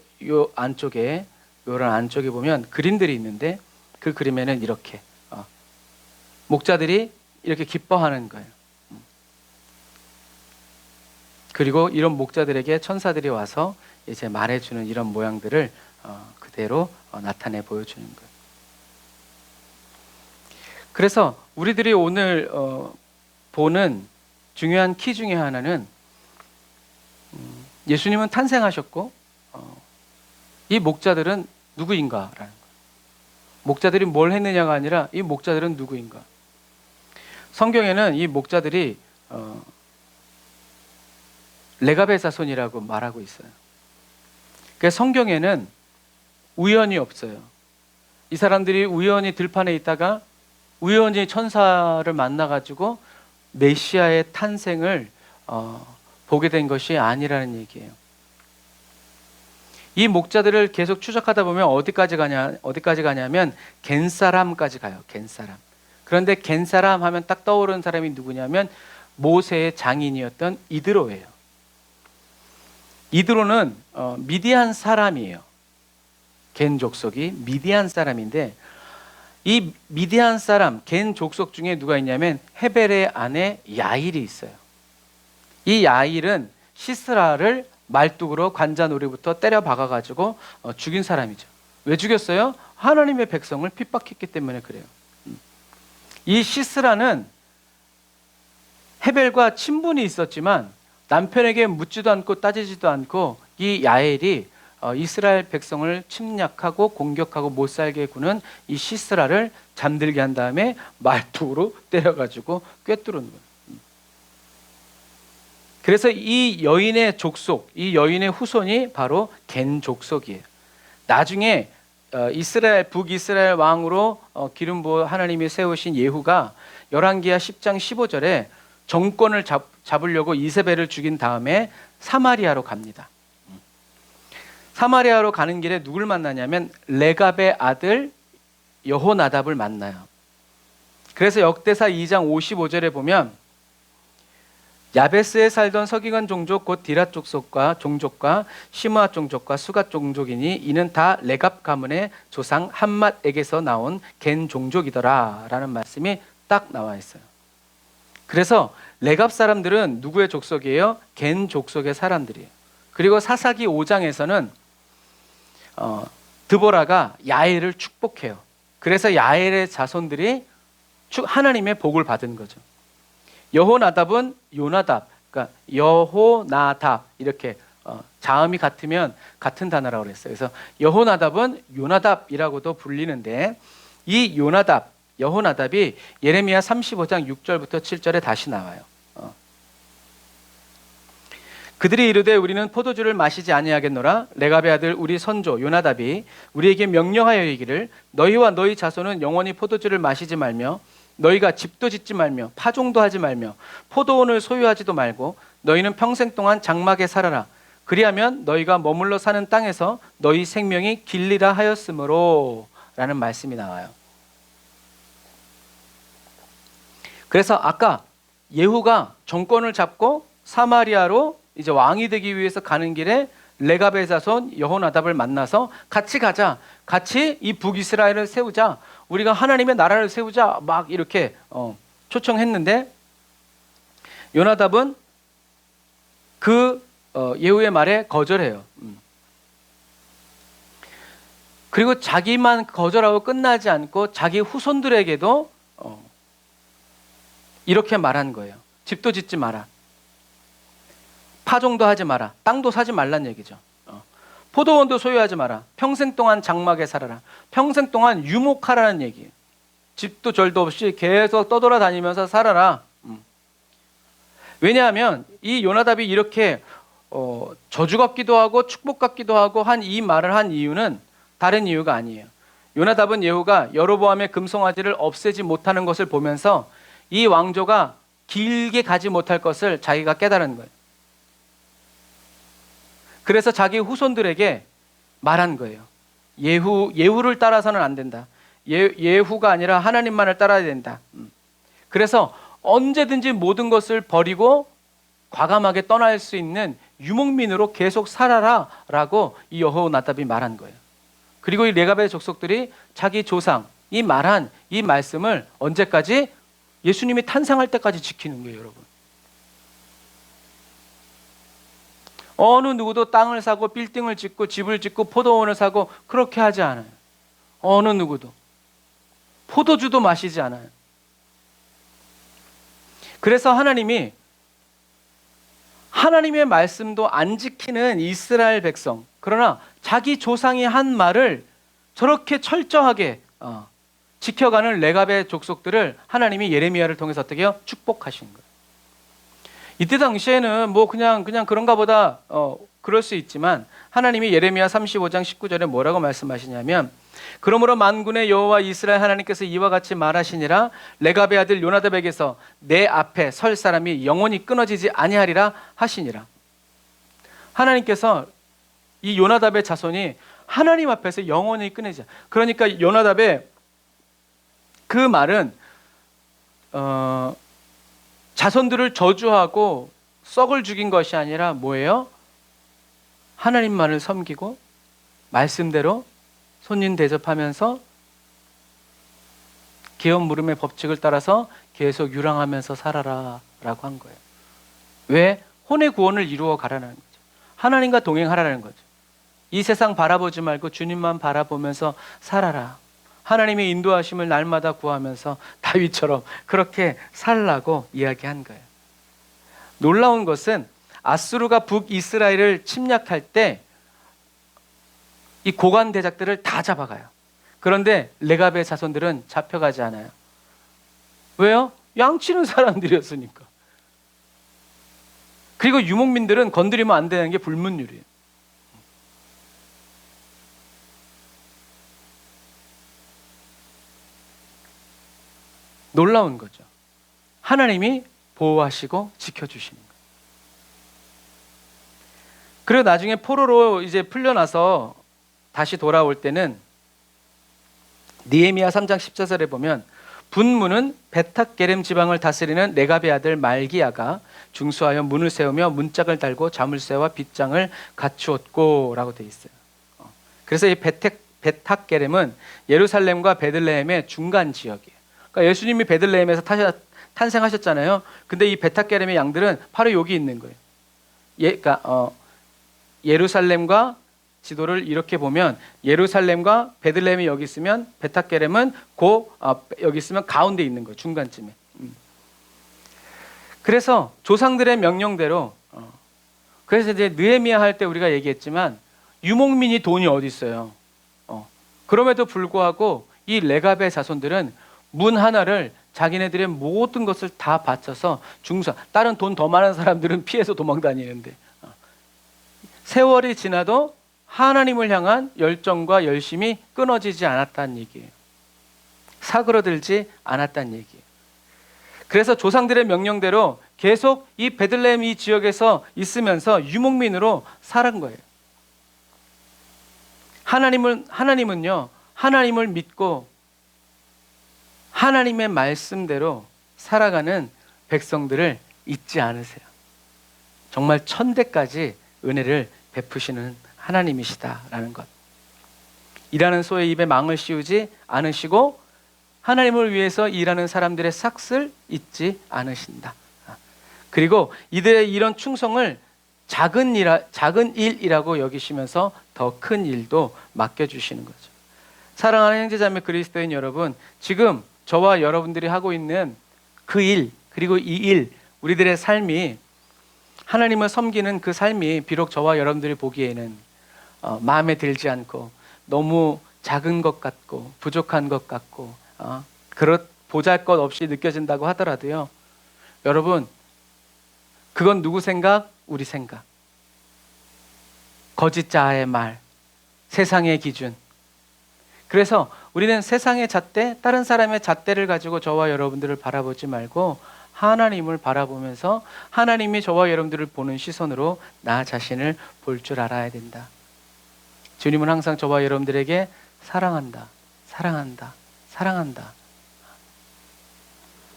안쪽에 요런 안쪽에 보면 그림들이 있는데 그 그림에는 이렇게 목자들이 이렇게 기뻐하는 거예요. 그리고 이런 목자들에게 천사들이 와서 이제 말해주는 이런 모양들을 그대로 나타내 보여주는 거예요. 그래서 우리들이 오늘 보는 중요한 키 중에 하나는 예수님은 탄생하셨고 이 목자들은 누구인가라는 거예요. 목자들이 뭘 했느냐가 아니라 이 목자들은 누구인가. 성경에는 이 목자들이 레갑의 자손이라고 말하고 있어요. 그래서 성경에는 우연이 없어요. 이 사람들이 우연히 들판에 있다가 우연히 천사를 만나가지고 메시아의 탄생을 보게 된 것이 아니라는 얘기예요. 이 목자들을 계속 추적하다 보면 어디까지 가냐면 겐사람까지 가요. 겐사람. 그런데 겐사람 하면 딱 떠오르는 사람이 누구냐면 모세의 장인이었던 이드로예요. 이드로는 미디안 사람이에요. 겐 족속이 미디안 사람인데 이 미디안 사람 겐 족속 중에 누가 있냐면 헤벨의 아내 야일이 있어요. 이 야일은 시스라를 말뚝으로 관자놀이부터 때려 박아가지고 죽인 사람이죠. 왜 죽였어요? 하나님의 백성을 핍박했기 때문에 그래요. 이 시스라는 헤벨과 친분이 있었지만 남편에게 묻지도 않고 따지지도 않고 이 야엘이 이스라엘 백성을 침략하고 공격하고 못 살게 구는 이 시스라를 잠들게 한 다음에 말뚝으로 때려가지고 꿰뚫은 거예요. 그래서 이 여인의 족속, 이 여인의 후손이 바로 겐 족속이에요. 나중에 이스라엘 북이스라엘 왕으로 기름 부어 하나님이 세우신 예후가 열왕기하 10장 15절에 정권을 잡으려고 이세벨을 죽인 다음에 사마리아로 갑니다. 사마리아로 가는 길에 누굴 만나냐면 레갑의 아들 여호나답을 만나요. 그래서 역대사 2장 55절에 보면 야베스에 살던 서기관 종족 곧 디랏 종족과 시므앗 종족과 수갓 종족이니 이는 다 레갑 가문의 조상 함맛에게서 나온 겐 종족이더라 라는 말씀이 딱 나와 있어요. 그래서 레갑 사람들은 누구의 족속이에요? 겐 족속의 사람들이에요. 그리고 사사기 5장에서는 드보라가 야엘을 축복해요. 그래서 야엘의 자손들이 하나님의 복을 받은 거죠. 여호나답은 요나답, 그러니까 여호나답 이렇게 자음이 같으면 같은 단어라고 그랬어요. 그래서 여호나답은 요나답이라고도 불리는데 이 여호나답이 예레미야 35장 6절부터 7절에 다시 나와요. 그들이 이르되 우리는 포도주를 마시지 아니하겠노라. 레갑의 아들 우리 선조 요나답이 우리에게 명령하여 이르기를 너희와 너희 자손은 영원히 포도주를 마시지 말며 너희가 집도 짓지 말며 파종도 하지 말며 포도원을 소유하지도 말고 너희는 평생 동안 장막에 살아라. 그리하면 너희가 머물러 사는 땅에서 너희 생명이 길리라 하였으므로 라는 말씀이 나와요. 그래서 아까 예후가 정권을 잡고 사마리아로 이제 왕이 되기 위해서 가는 길에 레갑의 자손 여호나답을 만나서 같이 가자, 같이 이 북이스라엘을 세우자, 우리가 하나님의 나라를 세우자 막 이렇게 초청했는데 요나답은 그 예후의 말에 거절해요. 그리고 자기만 거절하고 끝나지 않고 자기 후손들에게도 이렇게 말한 거예요. 집도 짓지 마라. 파종도 하지 마라. 땅도 사지 말란 얘기죠. 포도원도 소유하지 마라. 평생 동안 장막에 살아라. 평생 동안 유목하라는 얘기예요. 집도 절도 없이 계속 떠돌아다니면서 살아라. 왜냐하면 이 요나답이 이렇게 저주 같기도 하고 축복 같기도 하고 한 이 말을 한 이유는 다른 이유가 아니에요. 요나답은 예후가 여로보암의 금송아지를 없애지 못하는 것을 보면서 이 왕조가 길게 가지 못할 것을 자기가 깨달은 거예요. 그래서 자기 후손들에게 말한 거예요. 예후를 따라서는 안 된다. 예후가 아니라 하나님만을 따라야 된다. 그래서 언제든지 모든 것을 버리고 과감하게 떠날 수 있는 유목민으로 계속 살아라 라고 이 여호나답이 말한 거예요. 그리고 이 레갑의 족속들이 자기 조상이 말한 이 말씀을 언제까지? 예수님이 탄생할 때까지 지키는 거예요, 여러분. 어느 누구도 땅을 사고 빌딩을 짓고 집을 짓고 포도원을 사고 그렇게 하지 않아요. 어느 누구도. 포도주도 마시지 않아요. 그래서 하나님이 하나님의 말씀도 안 지키는 이스라엘 백성, 그러나 자기 조상이 한 말을 저렇게 철저하게 지켜가는 레갑의 족속들을 하나님이 예레미야를 통해서 어떻게 해요? 축복하신 거예요. 이때 당시에는 뭐 그냥 그런가 보다 그럴 수 있지만 하나님이 예레미야 35장 19절에 뭐라고 말씀하시냐면 그러므로 만군의 여호와 이스라엘 하나님께서 이와 같이 말하시니라 레갑의 아들 요나답에게서 내 앞에 설 사람이 영원히 끊어지지 아니하리라 하시니라. 하나님께서 이 요나답의 자손이 하나님 앞에서 영원히 끊어지지. 그러니까 요나답의 그 말은 자손들을 저주하고 썩을 죽인 것이 아니라 뭐예요? 하나님만을 섬기고 말씀대로 손님 대접하면서 기업 물음의 법칙을 따라서 계속 유랑하면서 살아라 라고 한 거예요. 왜? 혼의 구원을 이루어 가라는 거죠. 하나님과 동행하라는 거죠. 이 세상 바라보지 말고 주님만 바라보면서 살아라. 하나님의 인도하심을 날마다 구하면서 다윗처럼 그렇게 살라고 이야기한 거예요. 놀라운 것은 아수르가 북이스라엘을 침략할 때 이 고관 대작들을 다 잡아가요. 그런데 레갑의 자손들은 잡혀가지 않아요. 왜요? 양치는 사람들이었으니까. 그리고 유목민들은 건드리면 안 되는 게 불문율이에요. 놀라운 거죠. 하나님이 보호하시고 지켜주시는 거예요. 그리고 나중에 포로로 이제 풀려나서 다시 돌아올 때는 느헤미야 3장 14절에 보면 분문은 베탁게렘 지방을 다스리는 레갑의 아들 말기야가 중수하여 문을 세우며 문짝을 달고 자물쇠와 빗장을 갖추었고 라고 되어 있어요. 그래서 이 베탁게렘은 예루살렘과 베들레헴의 중간 지역이에요. 그러니까 예수님이 베들레헴에서 탄생하셨잖아요. 근데 이 베탁게렘의 양들은 바로 여기 있는 거예요. 그러니까 예루살렘과 지도를 이렇게 보면 예루살렘과 베들레헴이 여기 있으면 베탁게렘은 여기 있으면 가운데 있는 거예요. 중간쯤에. 그래서 조상들의 명령대로 그래서 이제 느헤미야 할 때 우리가 얘기했지만 유목민이 돈이 어디 있어요. 그럼에도 불구하고 이 레갑의 자손들은 문 하나를 자기네들의 모든 것을 다 바쳐서 다른 돈 더 많은 사람들은 피해서 도망 다니는데 세월이 지나도 하나님을 향한 열정과 열심이 끊어지지 않았다는 얘기예요. 사그러들지 않았다는 얘기예요. 그래서 조상들의 명령대로 계속 이 베들레헴 이 지역에서 있으면서 유목민으로 살은 거예요. 하나님은요, 하나님을 믿고 하나님의 말씀대로 살아가는 백성들을 잊지 않으세요. 정말 천대까지 은혜를 베푸시는 하나님이시다라는 것. 일하는 소의 입에 망을 씌우지 않으시고 하나님을 위해서 일하는 사람들의 삭슬 잊지 않으신다. 그리고 이들의 이런 충성을 작은 일이라고 여기시면서 더 큰 일도 맡겨주시는 거죠. 사랑하는 형제자매 그리스도인 여러분, 지금 저와 여러분들이 하고 있는 그 일, 그리고 이 일, 우리들의 삶이 하나님을 섬기는 그 삶이 비록 저와 여러분들이 보기에는 마음에 들지 않고 너무 작은 것 같고 부족한 것 같고 보잘것 없이 느껴진다고 하더라도요, 여러분, 그건 누구 생각? 우리 생각. 거짓 자아의 말, 세상의 기준. 그래서 우리는 세상의 잣대, 다른 사람의 잣대를 가지고 저와 여러분들을 바라보지 말고 하나님을 바라보면서 하나님이 저와 여러분들을 보는 시선으로 나 자신을 볼 줄 알아야 된다. 주님은 항상 저와 여러분들에게 사랑한다, 사랑한다, 사랑한다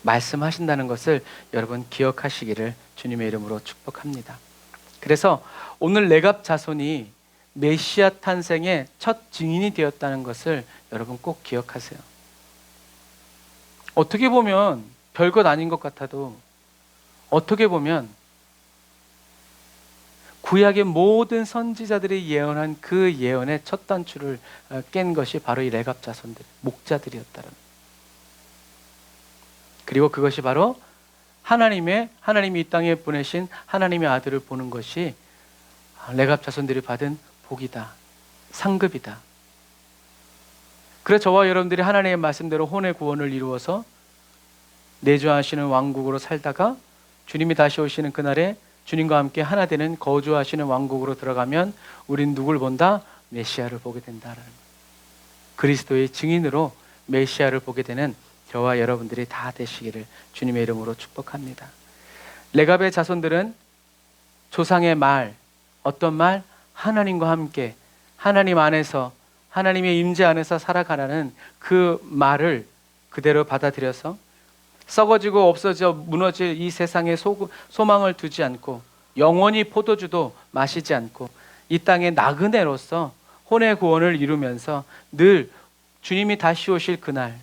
말씀하신다는 것을 여러분 기억하시기를 주님의 이름으로 축복합니다. 그래서 오늘 레갑 자손이 메시아 탄생의 첫 증인이 되었다는 것을 여러분 꼭 기억하세요. 어떻게 보면 별것 아닌 것 같아도 어떻게 보면 구약의 모든 선지자들이 예언한 그 예언의 첫 단추를 깬 것이 바로 이 레갑 자손들, 목자들이었다는. 그리고 그것이 바로 하나님이 이 땅에 보내신 하나님의 아들을 보는 것이 레갑 자손들이 받은 복이다, 상급이다. 그래서 저와 여러분들이 하나님의 말씀대로 혼의 구원을 이루어서 내주하시는 왕국으로 살다가 주님이 다시 오시는 그날에 주님과 함께 하나 되는 거주하시는 왕국으로 들어가면 우린 누굴 본다? 메시아를 보게 된다라는 거예요. 그리스도의 증인으로 메시아를 보게 되는 저와 여러분들이 다 되시기를 주님의 이름으로 축복합니다. 레갑의 자손들은 조상의 말, 어떤 말? 하나님과 함께 하나님 안에서 하나님의 임재 안에서 살아가라는 그 말을 그대로 받아들여서 썩어지고 없어져 무너질 이 세상에 소망을 두지 않고 영원히 포도주도 마시지 않고 이 땅의 나그네로서 혼의 구원을 이루면서 늘 주님이 다시 오실 그날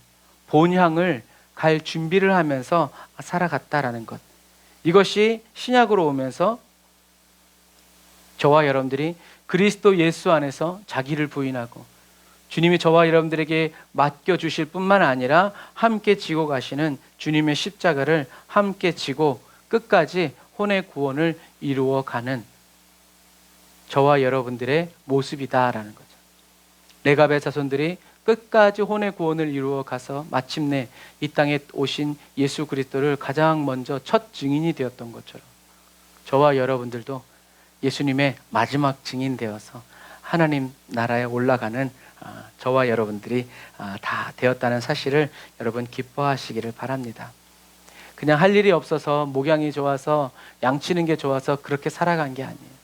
본향을 갈 준비를 하면서 살아갔다라는 것. 이것이 신약으로 오면서 저와 여러분들이 그리스도 예수 안에서 자기를 부인하고 주님이 저와 여러분들에게 맡겨주실 뿐만 아니라 함께 지고 가시는 주님의 십자가를 함께 지고 끝까지 혼의 구원을 이루어가는 저와 여러분들의 모습이다라는 거죠. 레갑의 자손들이 끝까지 혼의 구원을 이루어 가서 마침내 이 땅에 오신 예수 그리스도를 가장 먼저 첫 증인이 되었던 것처럼 저와 여러분들도 예수님의 마지막 증인 되어서 하나님 나라에 올라가는 저와 여러분들이 다 되었다는 사실을 여러분 기뻐하시기를 바랍니다. 그냥 할 일이 없어서 목양이 좋아서 양치는 게 좋아서 그렇게 살아간 게 아니에요.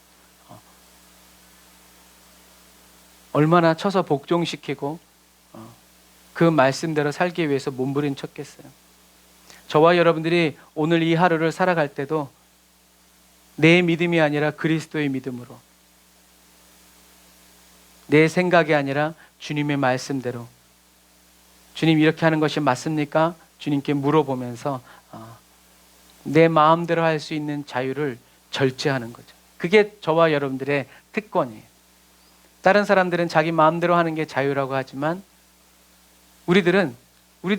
얼마나 쳐서 복종시키고 그 말씀대로 살기 위해서 몸부림쳤겠어요. 저와 여러분들이 오늘 이 하루를 살아갈 때도 내 믿음이 아니라 그리스도의 믿음으로, 내 생각이 아니라 주님의 말씀대로, 주님 이렇게 하는 것이 맞습니까? 주님께 물어보면서 내 마음대로 할 수 있는 자유를 절제하는 거죠. 그게 저와 여러분들의 특권이에요. 다른 사람들은 자기 마음대로 하는 게 자유라고 하지만 우리들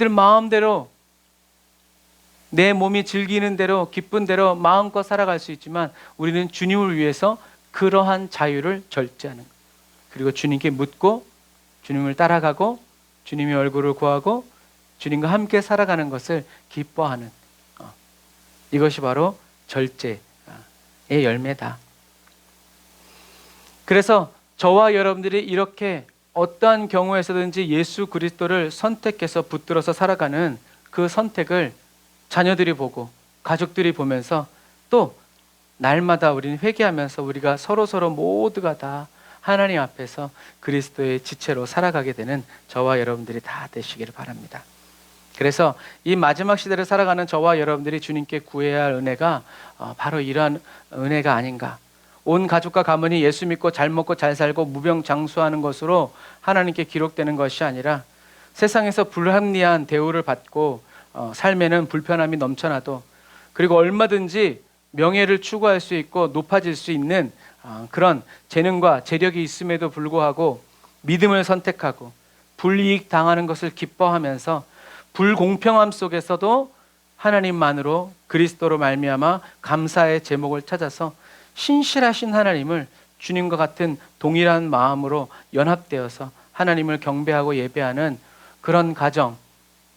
마음대로 내 몸이 즐기는 대로 기쁜 대로 마음껏 살아갈 수 있지만 우리는 주님을 위해서 그러한 자유를 절제하는 거예요. 그리고 주님께 묻고 주님을 따라가고 주님의 얼굴을 구하고 주님과 함께 살아가는 것을 기뻐하는, 이것이 바로 절제의 열매다. 그래서 저와 여러분들이 이렇게 어떠한 경우에서든지 예수 그리스도를 선택해서 붙들어서 살아가는 그 선택을 자녀들이 보고 가족들이 보면서 또 날마다 우리는 회개하면서 우리가 서로 모두가 다 하나님 앞에서 그리스도의 지체로 살아가게 되는 저와 여러분들이 다 되시기를 바랍니다. 그래서 이 마지막 시대를 살아가는 저와 여러분들이 주님께 구해야 할 은혜가 바로 이러한 은혜가 아닌가. 온 가족과 가문이 예수 믿고 잘 먹고 잘 살고 무병장수하는 것으로 하나님께 기록되는 것이 아니라 세상에서 불합리한 대우를 받고 삶에는 불편함이 넘쳐나도, 그리고 얼마든지 명예를 추구할 수 있고 높아질 수 있는 그런 재능과 재력이 있음에도 불구하고 믿음을 선택하고 불이익 당하는 것을 기뻐하면서 불공평함 속에서도 하나님만으로 그리스도로 말미암아 감사의 제목을 찾아서 신실하신 하나님을 주님과 같은 동일한 마음으로 연합되어서 하나님을 경배하고 예배하는 그런 가정,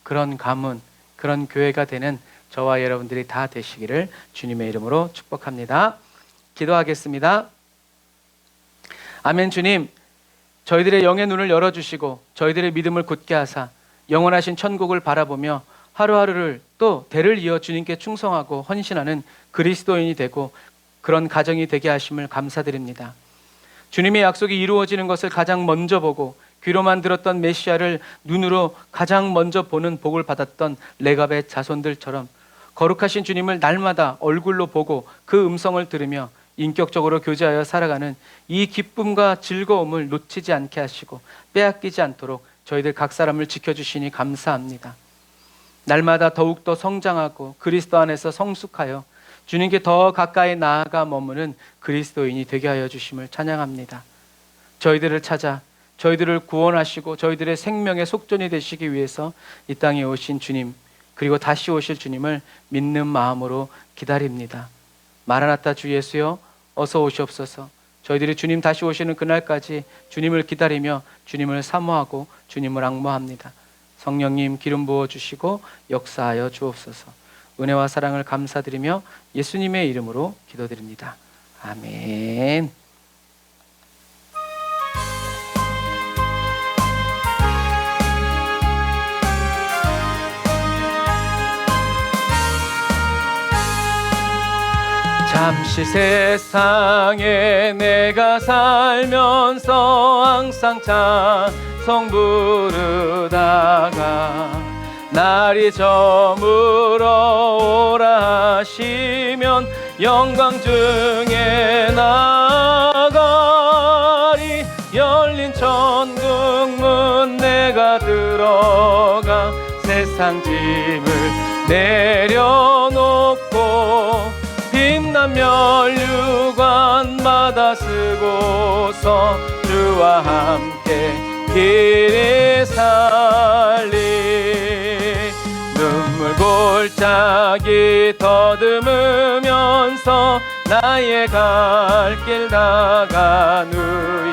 그런 가문, 그런 교회가 되는 저와 여러분들이 다 되시기를 주님의 이름으로 축복합니다. 기도하겠습니다. 아멘. 주님, 저희들의 영의 눈을 열어주시고 저희들의 믿음을 굳게 하사 영원하신 천국을 바라보며 하루하루를 또 대를 이어 주님께 충성하고 헌신하는 그리스도인이 되고 그런 가정이 되게 하심을 감사드립니다. 주님의 약속이 이루어지는 것을 가장 먼저 보고 귀로만 들었던 메시아를 눈으로 가장 먼저 보는 복을 받았던 레갑의 자손들처럼 거룩하신 주님을 날마다 얼굴로 보고 그 음성을 들으며 인격적으로 교제하여 살아가는 이 기쁨과 즐거움을 놓치지 않게 하시고 빼앗기지 않도록 저희들 각 사람을 지켜주시니 감사합니다. 날마다 더욱더 성장하고 그리스도 안에서 성숙하여 주님께 더 가까이 나아가 머무는 그리스도인이 되게 하여 주심을 찬양합니다. 저희들을 찾아 저희들을 구원하시고 저희들의 생명의 속전이 되시기 위해서 이 땅에 오신 주님, 그리고 다시 오실 주님을 믿는 마음으로 기다립니다. 마라나타 주 예수여 어서 오시옵소서. 저희들이 주님 다시 오시는 그날까지 주님을 기다리며 주님을 사모하고 주님을 앙모합니다. 성령님 기름 부어주시고 역사하여 주옵소서. 은혜와 사랑을 감사드리며 예수님의 이름으로 기도드립니다. 아멘. 잠시 세상에 내가 살면서 항상 찬송 부르다가 날이 저물어 오라 하시면 영광 중에 나가리. 열린 천국 문 내가 들어가 세상 짐을 내려놓고 빛난 면류관 받아 쓰고서 주와 함께 길이 살리. 눈물 골짜기 더듬으면서 나의 갈 길 나간 후에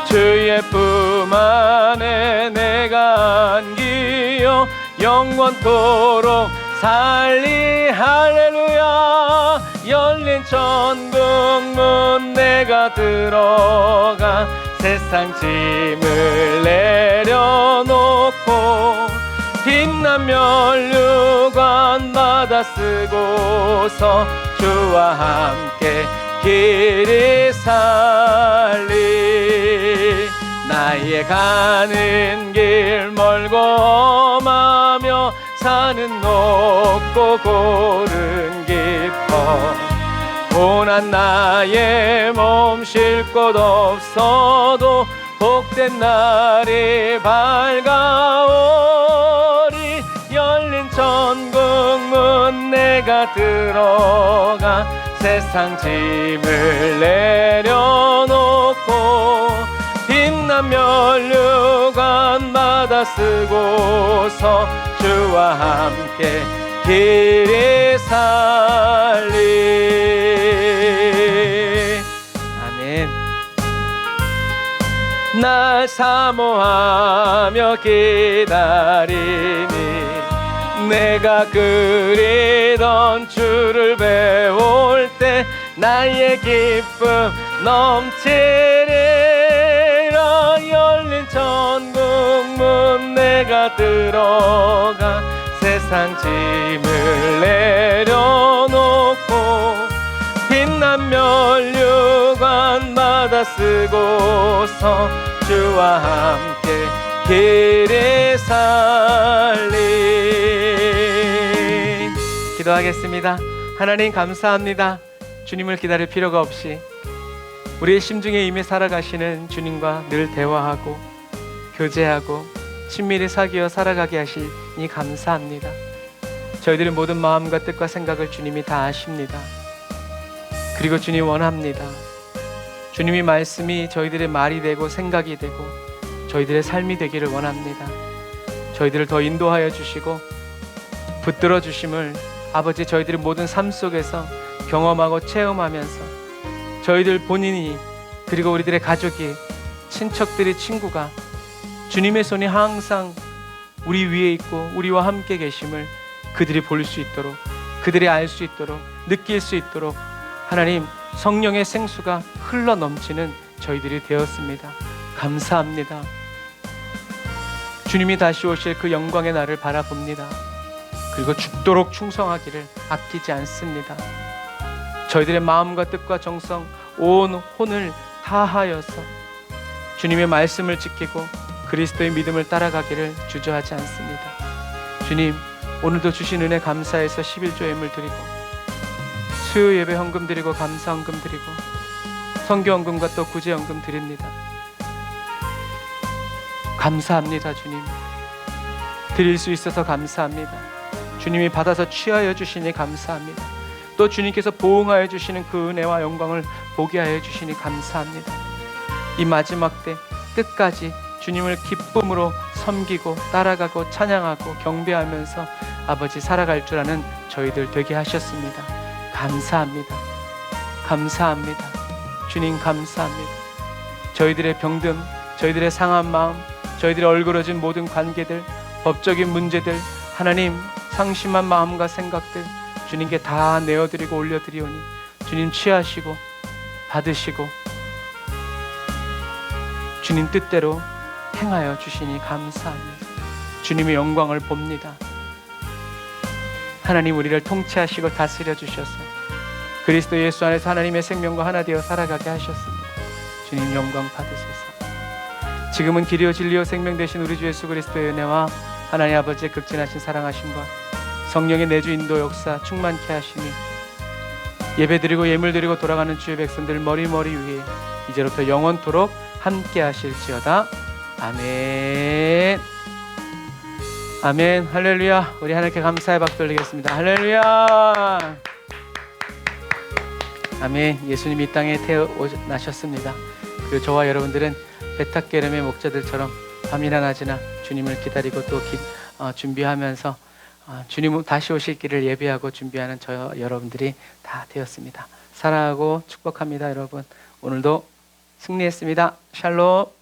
주의 품 안에 내가 안기어 영원토록 살리. 할렐루야. 열린 열린 천국문 내가 들어가 세상 짐을 내려놓고 빛난 면류관 받아 쓰고서 주와 함께 길이 살리. 나의 가는 길 멀고 험하며 산은 높고 고른 깊어 고난 나의 몸 쉴 곳 없어도 복된 날이 밝아오리. 열린 천국문 내가 들어가 세상 짐을 내려놓고 빛난 면류관 받아 쓰고서 주와 함께 길이 살리. 아멘. 날 사모하며 기다리니 내가 그리던 주를 배울 때 나의 기쁨 넘치리라. 열린 천국문 내가 들어가 세상 짐을 내려놓고 빛난 면류관 받아 쓰고서 주와 함께 길이 살리. 기도하겠습니다. 하나님 감사합니다. 주님을 기다릴 필요가 없이 우리의 심중에 이미 살아가시는 주님과 늘 대화하고 교제하고 친밀히 사귀어 살아가게 하시니 감사합니다. 저희들의 모든 마음과 뜻과 생각을 주님이 다 아십니다. 그리고 주님 원합니다. 주님이 말씀이 저희들의 말이 되고 생각이 되고 저희들의 삶이 되기를 원합니다. 저희들을 더 인도하여 주시고 붙들어 주심을 아버지 저희들의 모든 삶 속에서 경험하고 체험하면서 저희들 본인이 그리고 우리들의 가족이 친척들이 친구가 주님의 손이 항상 우리 위에 있고 우리와 함께 계심을 그들이 볼 수 있도록 그들이 알 수 있도록 느낄 수 있도록 하나님 성령의 생수가 흘러 넘치는 저희들이 되었습니다. 감사합니다. 주님이 다시 오실 그 영광의 날을 바라봅니다. 그리고 죽도록 충성하기를 아끼지 않습니다. 저희들의 마음과 뜻과 정성 온 혼을 다하여서 주님의 말씀을 지키고 그리스도의 믿음을 따라가기를 주저하지 않습니다. 주님 오늘도 주신 은혜 감사해서 11조예물 드리고 수요 예배 헌금 드리고 감사 헌금 드리고 선교 헌금과 또 구제 헌금 드립니다. 감사합니다. 주님 드릴 수 있어서 감사합니다. 주님이 받아서 취하여 주시니 감사합니다. 또 주님께서 보응하여 주시는 그 은혜와 영광을 보게 하여 주시니 감사합니다. 이 마지막 때 끝까지 주님을 기쁨으로 섬기고 따라가고 찬양하고 경배하면서 아버지 살아갈 줄 아는 저희들 되게 하셨습니다. 감사합니다. 감사합니다. 주님 감사합니다. 저희들의 병든, 저희들의 상한 마음, 저희들의 얼그러진 모든 관계들, 법적인 문제들, 하나님 상심한 마음과 생각들 주님께 다 내어드리고 올려드리오니 주님 취하시고 받으시고 주님 뜻대로 행하여 주시니 감사합니다. 주님의 영광을 봅니다. 하나님 우리를 통치하시고 다스려 주셔서 그리스도 예수 안에서 하나님의 생명과 하나 되어 살아가게 하셨습니다. 주님 영광 받으소서. 지금은 길이요 진리요 생명 되신 우리 주 예수 그리스도의 은혜와 하나님 아버지의 극진하신 사랑하심과 성령의 내주 인도 역사 충만케 하시니 예배드리고 예물드리고 돌아가는 주의 백성들 머리머리 위에 이제부터 영원토록 함께 하실지어다. 아멘. 아멘. 할렐루야. 우리 하나님께 감사의 박수 돌리겠습니다. 할렐루야. 아멘. 예수님이 이 땅에 태어나셨습니다. 그리고 저와 여러분들은 베탁게름의 목자들처럼 밤이나 낮이나 주님을 기다리고 또 준비하면서 주님 다시 오실 길을 예배하고 준비하는 저 여러분들이 다 되었습니다. 사랑하고 축복합니다. 여러분 오늘도 승리했습니다. 샬롬.